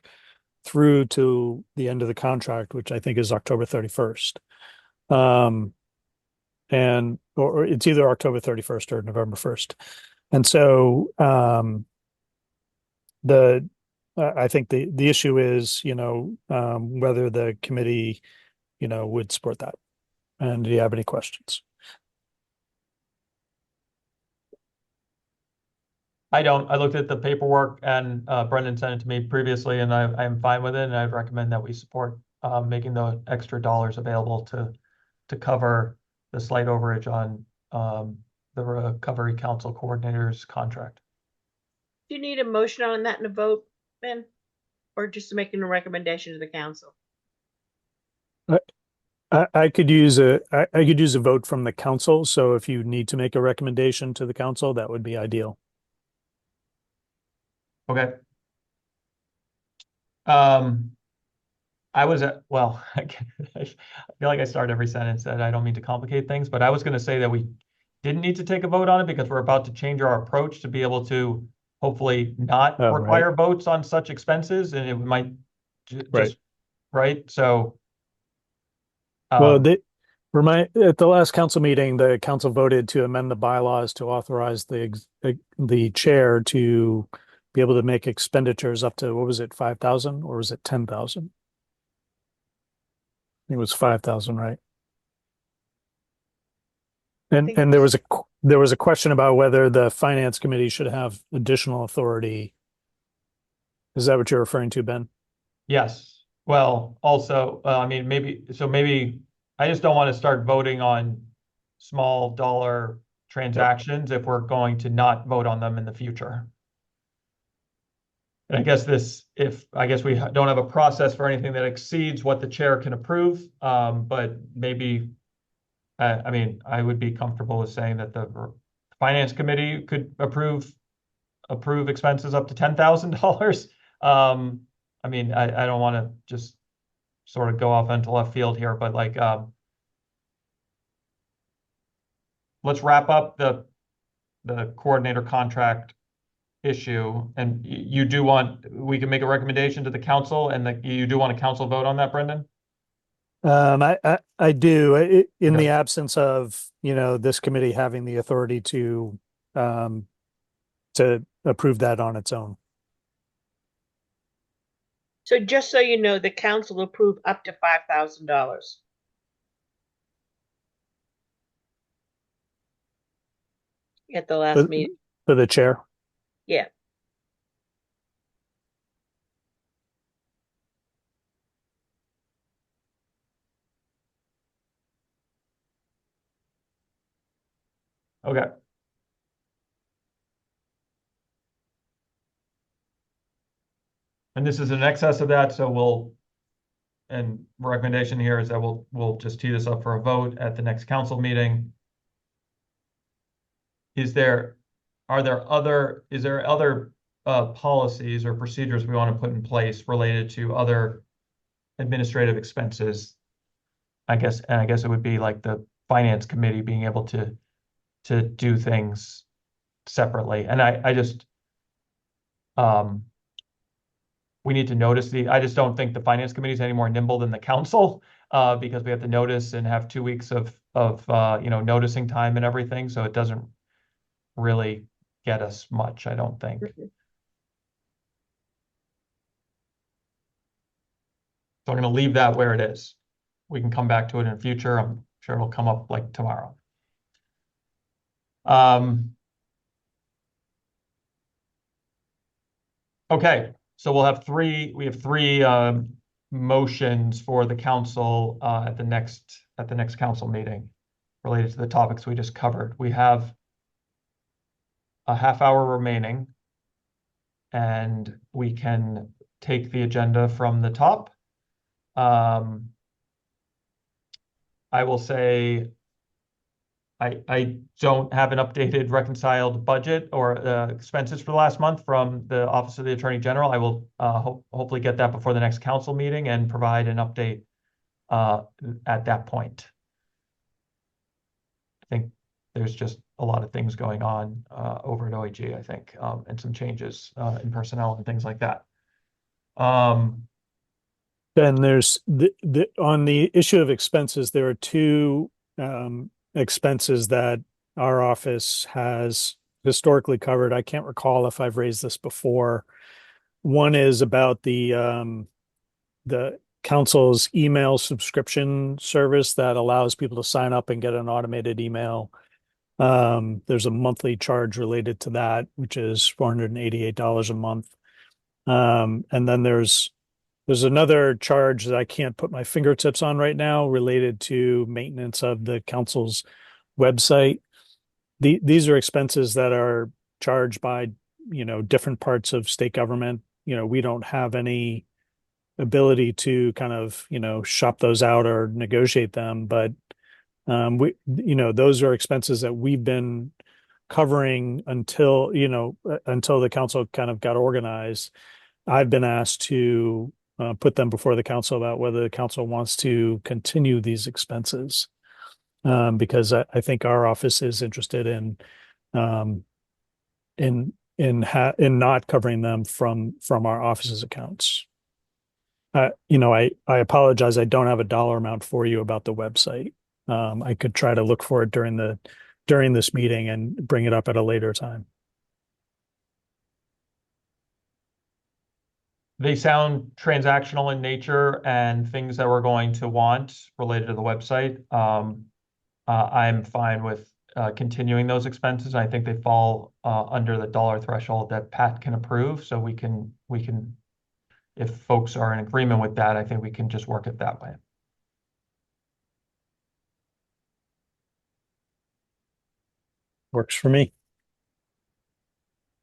through to the end of the contract, which I think is October 31st. Or it's either October 31st or November 1st. And so I think the issue is, whether the committee, would support that. And do you have any questions? I don't. I looked at the paperwork and Brendan sent it to me previously, and I'm fine with it. And I'd recommend that we support making the extra dollars available to cover the slight overage on the Recovery Council Coordinator's contract. Do you need a motion on that and a vote, Ben? Or just making a recommendation to the council? I could use I could use a vote from the council. So if you need to make a recommendation to the council, that would be ideal. Okay. I was at, well, I feel like I start every sentence that I don't mean to complicate things, but I was going to say that we didn't need to take a vote on it because we're about to change our approach to be able to hopefully not Oh, right. require votes on such expenses, and it might Right. just, right? So, Well, at the last council meeting, the council voted to amend the bylaws to authorize the chair to be able to make expenditures up to, what was it, 5,000 or was it 10,000? I think it was 5,000, right? And there was a question about whether the finance committee should have additional authority. Is that what you're referring to, Ben? yes. Well, also, I mean, maybe I just don't want to start voting on small dollar transactions if we're going to not vote on them in the future. And I guess we don't have a process for anything that exceeds what the chair can approve. But maybe, I mean, I would be comfortable with saying that the finance committee could approve expenses up to $10,000. I mean, I don't want to just sort of go off into left field here, but like, let's wrap up the coordinator contract issue. And you do we can make a recommendation to the council, and you do want a council vote on that, Brendan? I do, in Okay. the absence of, this committee having the authority to approve that on its own. So just so you know, the council approved up to $5,000. At the last meeting. For the chair. Yeah. Okay. And this is in excess of that, so and recommendation here is that we'll just tee this up for a vote at the next council meeting. Is there other policies or procedures we want to put in place related to other administrative expenses? I guess it would be like the finance committee being able to do things separately. And I just we need to notice I just don't think the finance committee is any more nimble than the council, because we have to notice and have 2 weeks of noticing time and everything. So it doesn't really get us much, I don't think. So I'm going to leave that where it is. We can come back to it in the future. I'm sure it'll come up like tomorrow. Okay, so we have three motions for the council at the next council meeting related to the topics we just covered. We have a half hour remaining, and we can take the agenda from the top. I will say I don't have an updated reconciled budget or expenses for the last month from the Office of the Attorney General. I will hopefully get that before the next council meeting and provide an update at that point. I think there's just a lot of things going on over at OAG, I think, and some changes in personnel and things like that. Then there's on the issue of expenses, there are two expenses that our office has historically covered. I can't recall if I've raised this before. One is about the council's email subscription service that allows people to sign up and get an automated email. There's a monthly charge related to that, which is $488 a month. And then there's another charge that I can't put my fingertips on right now related to maintenance of the council's website. These are expenses that are charged by, different parts of state government. We don't have any ability to kind of, shop those out or negotiate them, but those are expenses that we've been covering until the council kind of got organized. I've been asked to put them before the council about whether the council wants to continue these expenses, because I think our office is interested um, in not covering them from our office's accounts. I apologize. I don't have a dollar amount for you about the website. I could try to look for it during this meeting and bring it up at a later time. They sound transactional in nature and things that we're going to want related to the website. I'm fine with continuing those expenses. I think they fall under the dollar threshold that Pat can approve. So we can, if folks are in agreement with that, I think we can just work it that way. Works for me.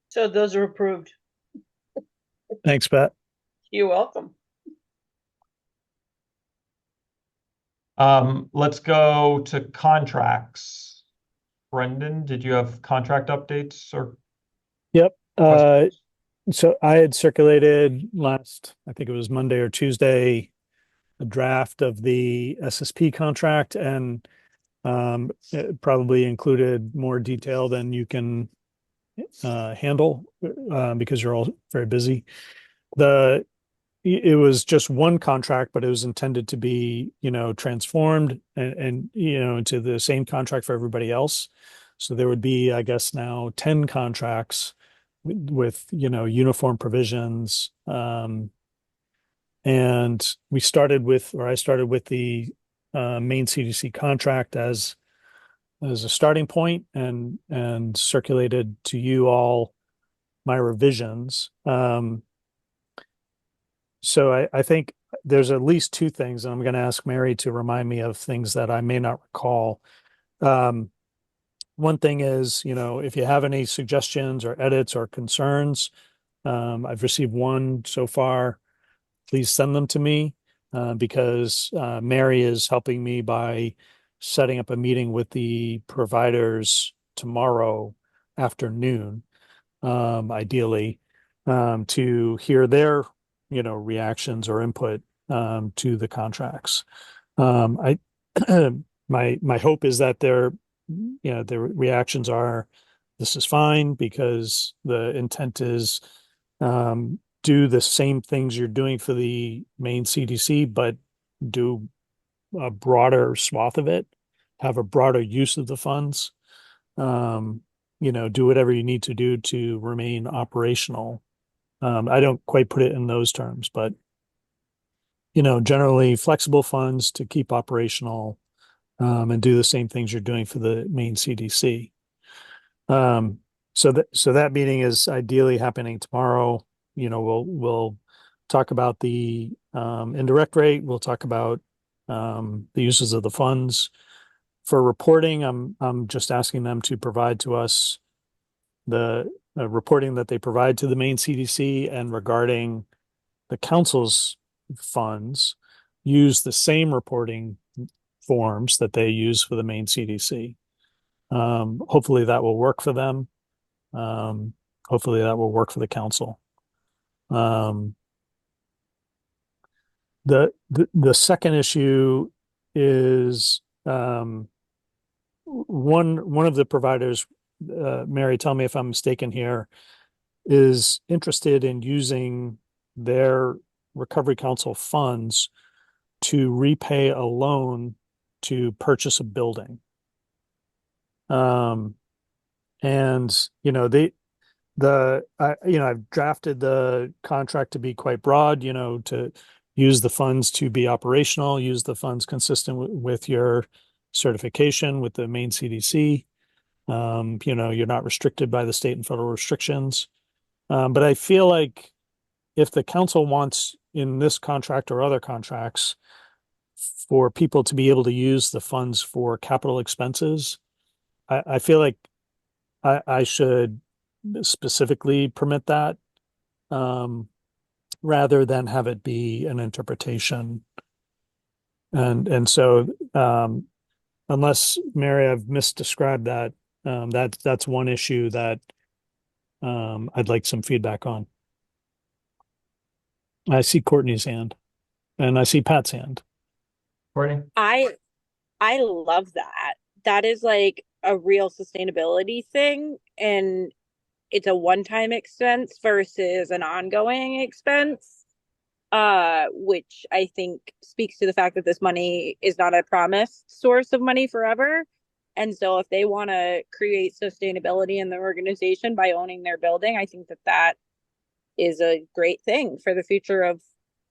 So those are approved. Thanks, Pat. You're welcome. Let's go to contracts. Brendan, did you have contract updates or Yep. questions? So I had circulated last, I think it was Monday or Tuesday, a draft of the SSP contract, and it probably included more detail than you can handle because you're all very busy. It was just one contract, but it was intended to be, transformed and into the same contract for everybody else. So there would be, I guess, now 10 contracts with uniform provisions. And I started with the Maine CDC contract as a starting point and circulated to you all my revisions. So I think there's at least two things, and I'm going to ask Mary to remind me of things that I may not recall. One thing is, if you have any suggestions or edits or concerns, I've received one so far. Please send them to me because Mary is helping me by setting up a meeting with the providers tomorrow afternoon, ideally, to hear their, reactions or input to the contracts. I my hope is that their reactions are, this is fine because the intent is do the same things you're doing for the Maine CDC, but do a broader swath of it, have a broader use of the funds, do whatever you need to do to remain operational. I don't quite put it in those terms, but generally flexible funds to keep operational and do the same things you're doing for the Maine CDC. So that meeting is ideally happening tomorrow. We'll talk about the indirect rate. We'll talk about the uses of the funds. For reporting, I'm just asking them to provide to us the reporting that they provide to the Maine CDC, and regarding the council's funds, use the same reporting forms that they use for the Maine CDC. Hopefully that will work for them. Hopefully that will work for the council. The second issue is one of the providers, Mary, tell me if I'm mistaken here, is interested in using their recovery council funds to repay a loan to purchase a building. And I've drafted the contract to be quite broad, to use the funds to be operational, use the funds consistent with your certification with the Maine CDC. You're not restricted by the state and federal restrictions. But I feel like if the council wants in this contract or other contracts for people to be able to use the funds for capital expenses, I feel like I should specifically permit that, um, rather than have it be an interpretation. And so, unless, Mary, I've misdescribed that, that's one issue that I'd like some feedback on. I see Courtney's hand and I see Pat's hand. Courtney? I love that. That is like a real sustainability thing, and it's a one-time expense versus an ongoing expense, which I think speaks to the fact that this money is not a promised source of money forever. And so if they want to create sustainability in the organization by owning their building, I think that that is a great thing for the future of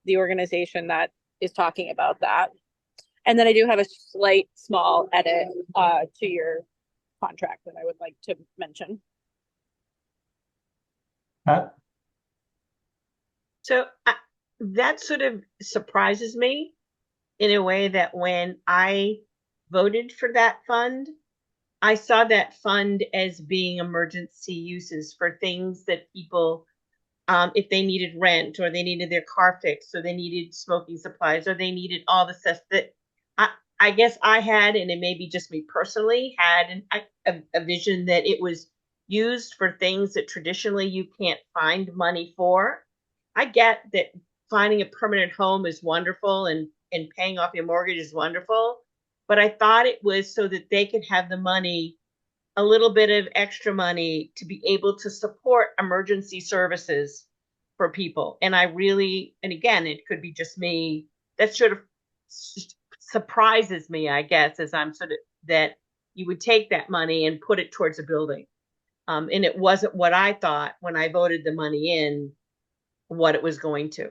the organization that is talking about that. And then I do have a slight small edit to your contract that I would like to mention. Pat? So that sort of surprises me in a way that when I voted for that fund, I saw that fund as being emergency uses for things that people, if they needed rent or they needed their car fixed or they needed smoking supplies or they needed all the stuff that I guess I had, and it may be just me personally, had a vision that it was used for things that traditionally you can't find money for. I get that finding a permanent home is wonderful and paying off your mortgage is wonderful, but I thought it was so that they could have the money, a little bit of extra money to be able to support emergency services for people. And and again, it could be just me. That sort of surprises me, I guess, as I'm sort of that you would take that money and put it towards a building. And it wasn't what I thought when I voted the money in, what it was going to.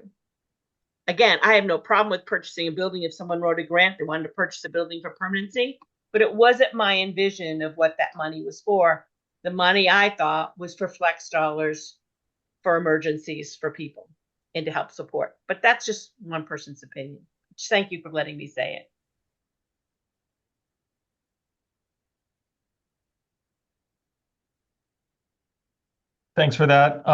Again, I have no problem with purchasing a building if someone wrote a grant, they wanted to purchase a building for permanency, but it wasn't my envision of what that money was for. The money I thought was for flex dollars for emergencies for people and to help support. But that's just one person's opinion. Thank you for letting me say it. Thanks for that.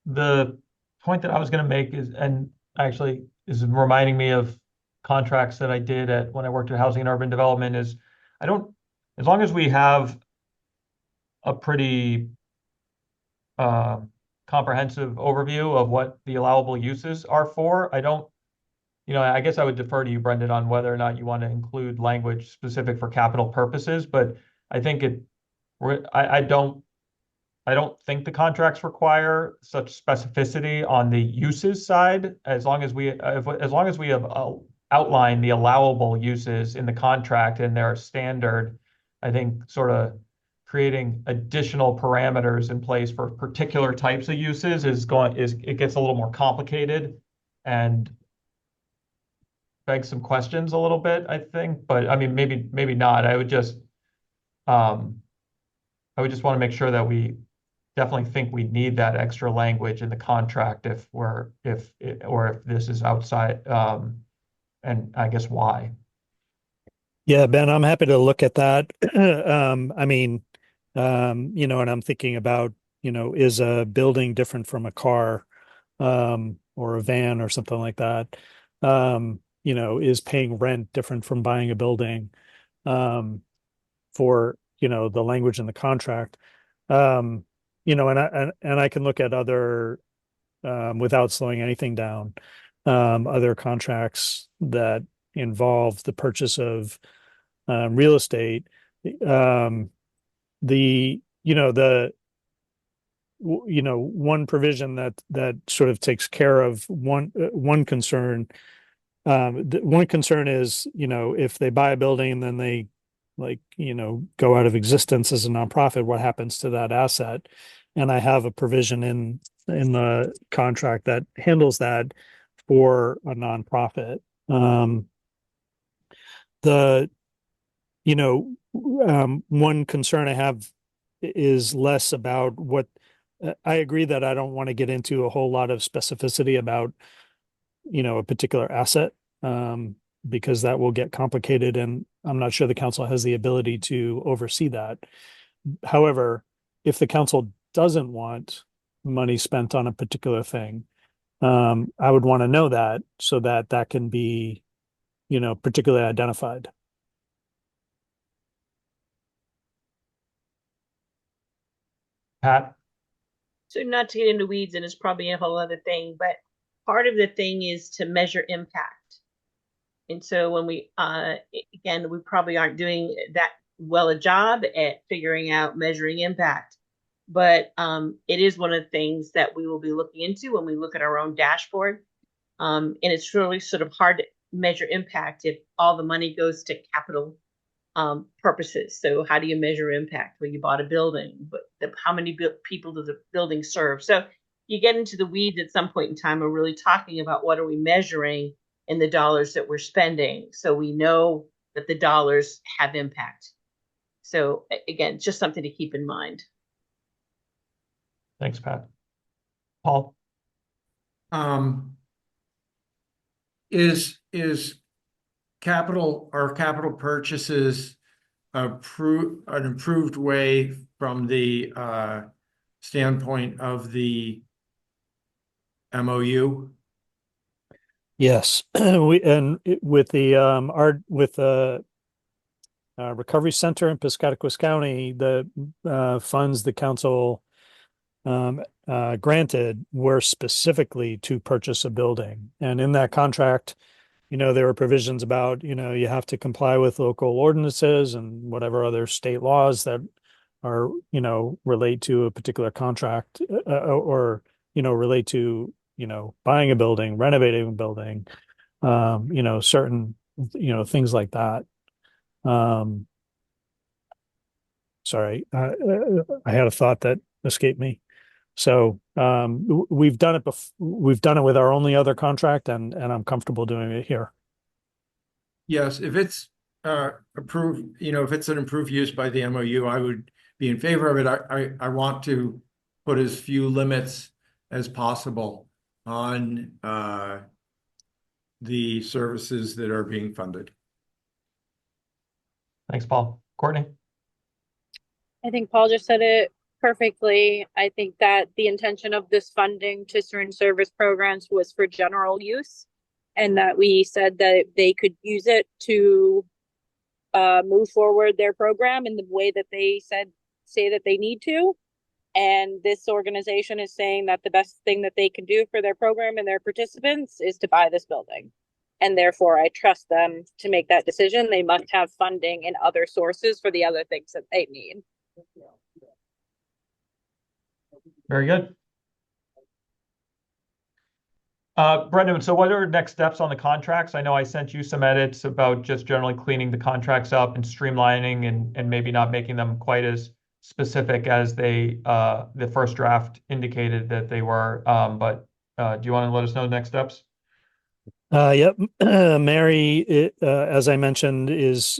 The point that I was going to make is, and actually is reminding me of contracts that I did when I worked at Housing and Urban Development, is as long as we have a pretty comprehensive overview of what the allowable uses are for, I guess I would defer to you, Brendan, on whether or not you want to include language specific for capital purposes, but I think I don't think the contracts require such specificity on the uses side, as long as we have outlined the allowable uses in the contract and they're standard. I think sort of creating additional parameters in place for particular types of uses it gets a little more complicated and begs some questions a little bit, I think. But I mean, maybe not. I would just want to make sure that we definitely think we need that extra language in the contract if this is outside, and I guess why. Yeah, Ben, I'm happy to look at that. And I'm thinking about, is a building different from a car, or a van or something like that? Is paying rent different from buying a building, for, the language in the contract? And I can look at other, without slowing anything down, other contracts that, involve the purchase of real estate. The one provision that sort of takes care of one concern. One concern is, if they buy a building and then they go out of existence as a nonprofit, what happens to that asset? And I have a provision in the contract that handles that for a nonprofit. The one concern I have is less about what I agree that I don't want to get into a whole lot of specificity about, a particular asset, because that will get complicated, and I'm not sure the council has the ability to oversee that. However, if the council doesn't want money spent on a particular thing, I would want to know that so that that can be, particularly identified. Pat? So not to get into weeds, and it's probably a whole other thing, but part of the thing is to measure impact. And so when again, we probably aren't doing that well a job at figuring out measuring impact, but it is one of the things that we will be looking into when we look at our own dashboard. And it's really sort of hard to measure impact if all the money goes to capital purposes. So how do you measure impact? Well, you bought a building, but how many people does the building serve? So you get into the weeds at some point in time. We're really talking about what are we measuring in the dollars that we're spending, so we know that the dollars have impact. So again, just something to keep in mind. Thanks, Pat. Paul? Is are capital purchases an improved way from the standpoint of the MOU? Yes, with the recovery center in Piscataquis County, the funds the council granted were specifically to purchase a building, and in that contract, there were provisions about, you have to comply with local ordinances and whatever other state laws that are, relate to a particular contract, or relate to, buying a building, renovating a building, certain, things like that. Sorry, I had a thought that escaped me. So we've done it we've done it with our only other contract, and I'm comfortable doing it here. Yes, if it's approved, if it's an approved use by the MOU, I would be in favor of it. I want to put as few limits as possible on the services that are being funded. Thanks, Paul. Courtney? I think Paul just said it perfectly. I think that the intention of this funding to certain service programs was for general use, and that we said that they could use it to move forward their program in the way that they say that they need to. And this organization is saying that the best thing that they can do for their program and their participants is to buy this building. And therefore, I trust them to make that decision. They must have funding in other sources for the other things that they need. Very good. Brendan, so what are next steps on the contracts? I know I sent you some edits about just generally cleaning the contracts up and streamlining and maybe not making them quite as specific as the first draft indicated that they were. But do you want to let us know the next steps? Yep. Mary, as I mentioned, is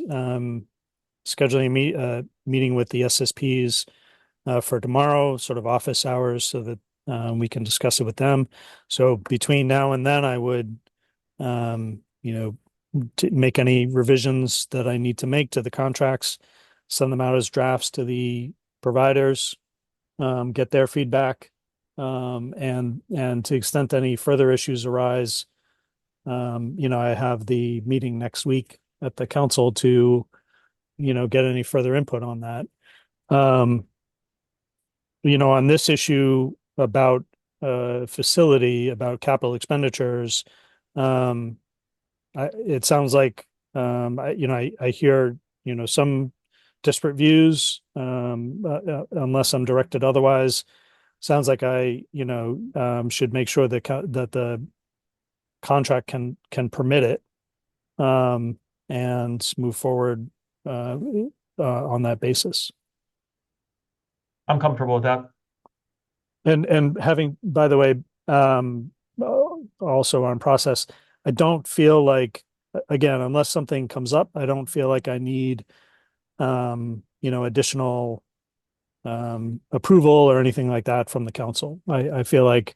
scheduling a meeting with the SSPs for tomorrow, sort of office hours, so that we can discuss it with them. So between now and then, I would, make any revisions that I need to make to the contracts, send them out as drafts to the providers, get their feedback, and to the extent any further issues arise, I have the meeting next week at the council to, get any further input on that. On this issue about facility, about capital expenditures, it sounds like, I hear, some disparate views, unless I'm directed otherwise. Sounds like I, should make sure that that the contract can permit it, and move forward, on that basis. I'm comfortable with that. And having, by the way, also on process, I don't feel like, again, unless something comes up, I don't feel like I need, additional approval or anything like that from the council. I feel like,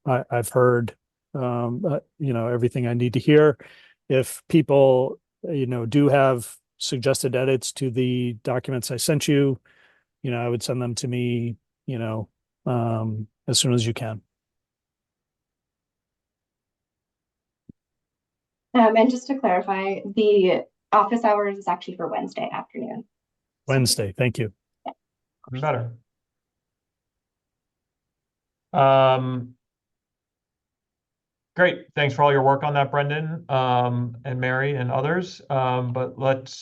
I've heard, everything I need to hear. If people, do have suggested edits to the documents I sent you, I would send them to me, as soon as you can. And just to clarify, the office hours is actually for Wednesday afternoon. Wednesday, thank you. Better. Um, Great. Thanks for all your work on that, Brendan, and Mary and others. But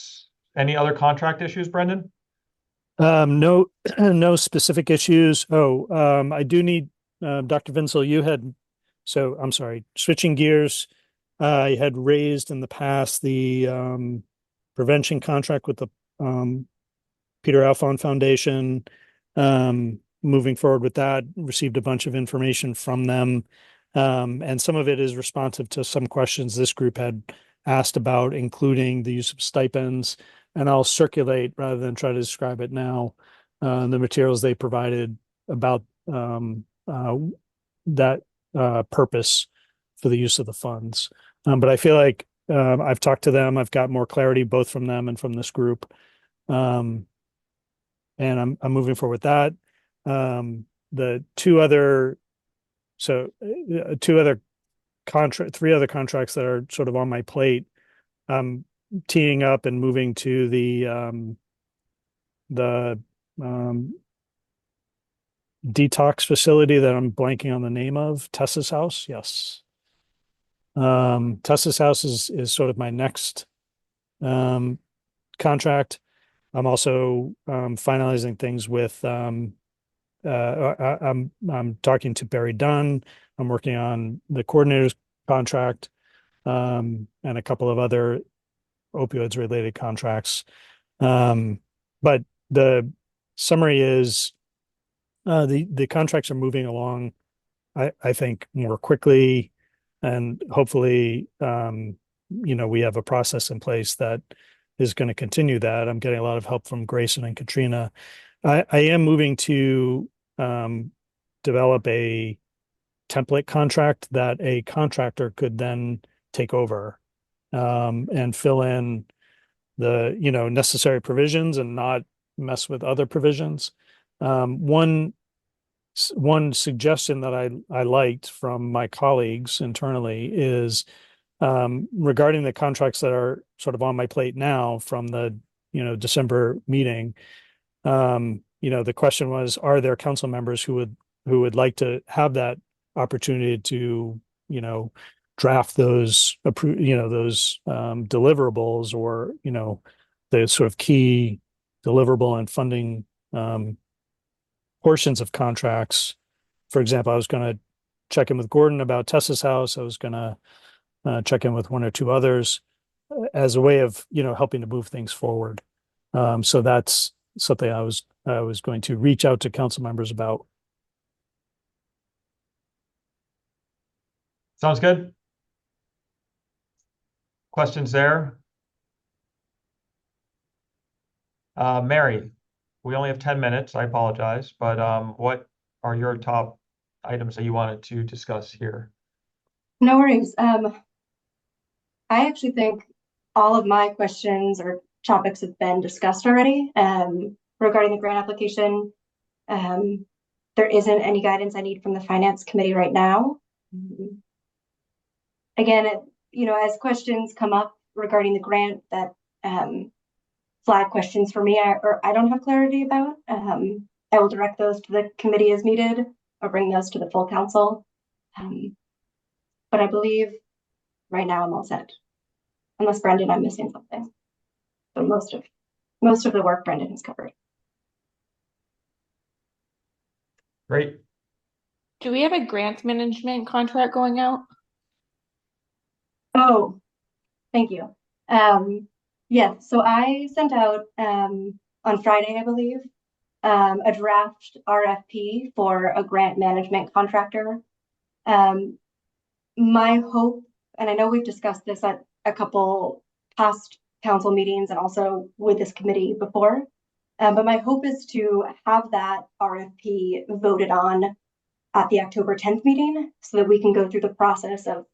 any other contract issues, Brendan? No, no specific issues. Oh, I do need, Dr. Vinsel, I'm sorry, switching gears. I had raised in the past the, prevention contract with the, Peter Alphon Foundation. Moving forward with that, received a bunch of information from them. And some of it is responsive to some questions this group had asked about, including the use of stipends. And I'll circulate, rather than try to describe it now, the materials they provided about, that purpose for the use of the funds. But I feel like, I've talked to them. I've got more clarity both from them and from this group. And I'm moving forward with that. The three other contracts that are sort of on my plate, teeing up and moving to the detox facility that I'm blanking on the name of. Tessa's house. Yes. Tessa's house is sort of my next, contract. I'm also, finalizing things with, I'm talking to Barry Dunn. I'm working on the coordinator's contract, and a couple of other opioids related contracts. But the summary is, the contracts are moving along, I think, more quickly, and hopefully, we have a process in place that is going to continue that. I'm getting a lot of help from Grayson and Katrina. I am moving to, develop a template contract that a contractor could then take over, and fill in the, necessary provisions and not mess with other provisions. One suggestion that I liked from my colleagues internally is, regarding the contracts that are sort of on my plate now from the, December meeting. The question was, are there council members who would like to have that opportunity to, draft those deliverables, or, the sort of key deliverable and funding, portions of contracts. For example, I was going to check in with Gordon about Tessa's house. I was going to, check in with one or two others, as a way of, helping to move things forward. So that's something I was going to reach out to council members about. Sounds good. Questions there? Mary, we only have 10 minutes. I apologize, but what are your top items that you wanted to discuss here? No worries. I actually think all of my questions or topics have been discussed already. Regarding the grant application, there isn't any guidance I need from the finance committee right now. Again, as questions come up regarding the grant that, flag questions for me, or I don't have clarity about, I will direct those to the committee as needed, or bring those to the full council. But I believe right now I'm all set. Unless Brendan, I'm missing something. But most of the work Brendan has covered. Great. Do we have a grant management contract going out? Oh, thank you. Yeah, so I sent out on Friday, I believe, a draft RFP for a grant management contractor. My hope, and I know we've discussed this at a couple past council meetings and also with this committee before, but my hope is to have that RFP voted on at the October 10th meeting so that we can go through the process of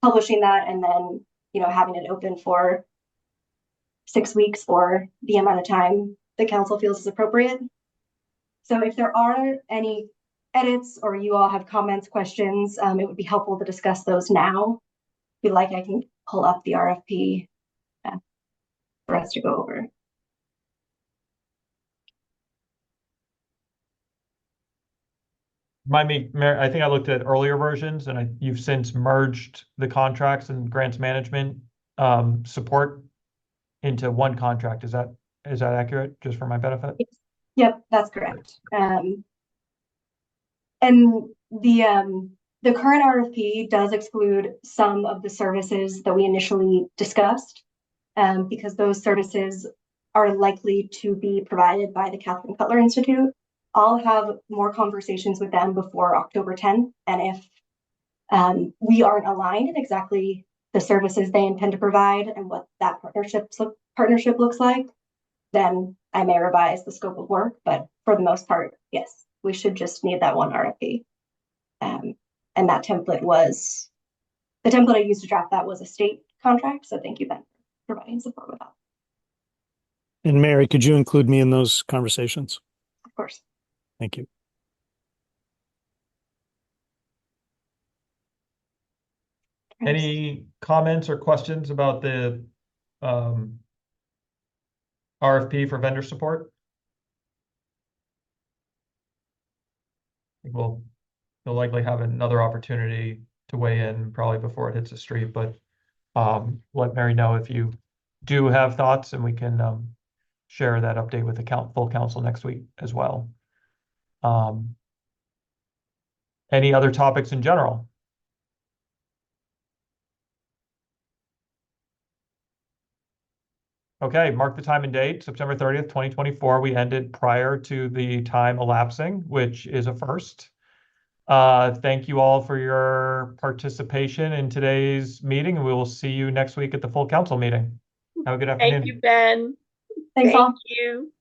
publishing that and then, having it open for 6 weeks or the amount of time the council feels is appropriate. So if there are any edits or you all have comments, questions, it would be helpful to discuss those now. If you'd like, I can pull up the RFP for us to go over. Remind me, Mary, I think I looked at earlier versions and you've since merged the contracts and grants management support into one contract. Is that accurate, just for my benefit? Yep, that's correct. And the current RFP does exclude some of the services that we initially discussed, because those services are likely to be provided by the Catherine Cutler Institute. I'll have more conversations with them before October 10th, and if we aren't aligned in exactly the services they intend to provide and what that partnership looks like, then I may revise the scope of work. But for the most part, yes, we should just need that one RFP. And that template was, the template I used to draft that was a state contract. So thank you, Ben, for providing support with that. And Mary, could you include me in those conversations? Of course. Thank you. Any comments or questions about the RFP for vendor support? I think we'll likely have another opportunity to weigh in probably before it hits the street, but let Mary know if you do have thoughts, and we can share that update with the full council next week as well. Any other topics in general? Okay, mark the time and date, September 30th, 2024. We ended prior to the time elapsing, which is a first. Thank you all for your participation in today's meeting, and we will see you next week at the full council meeting. Have a good afternoon. Thank you, Ben. Thanks all. Thank you.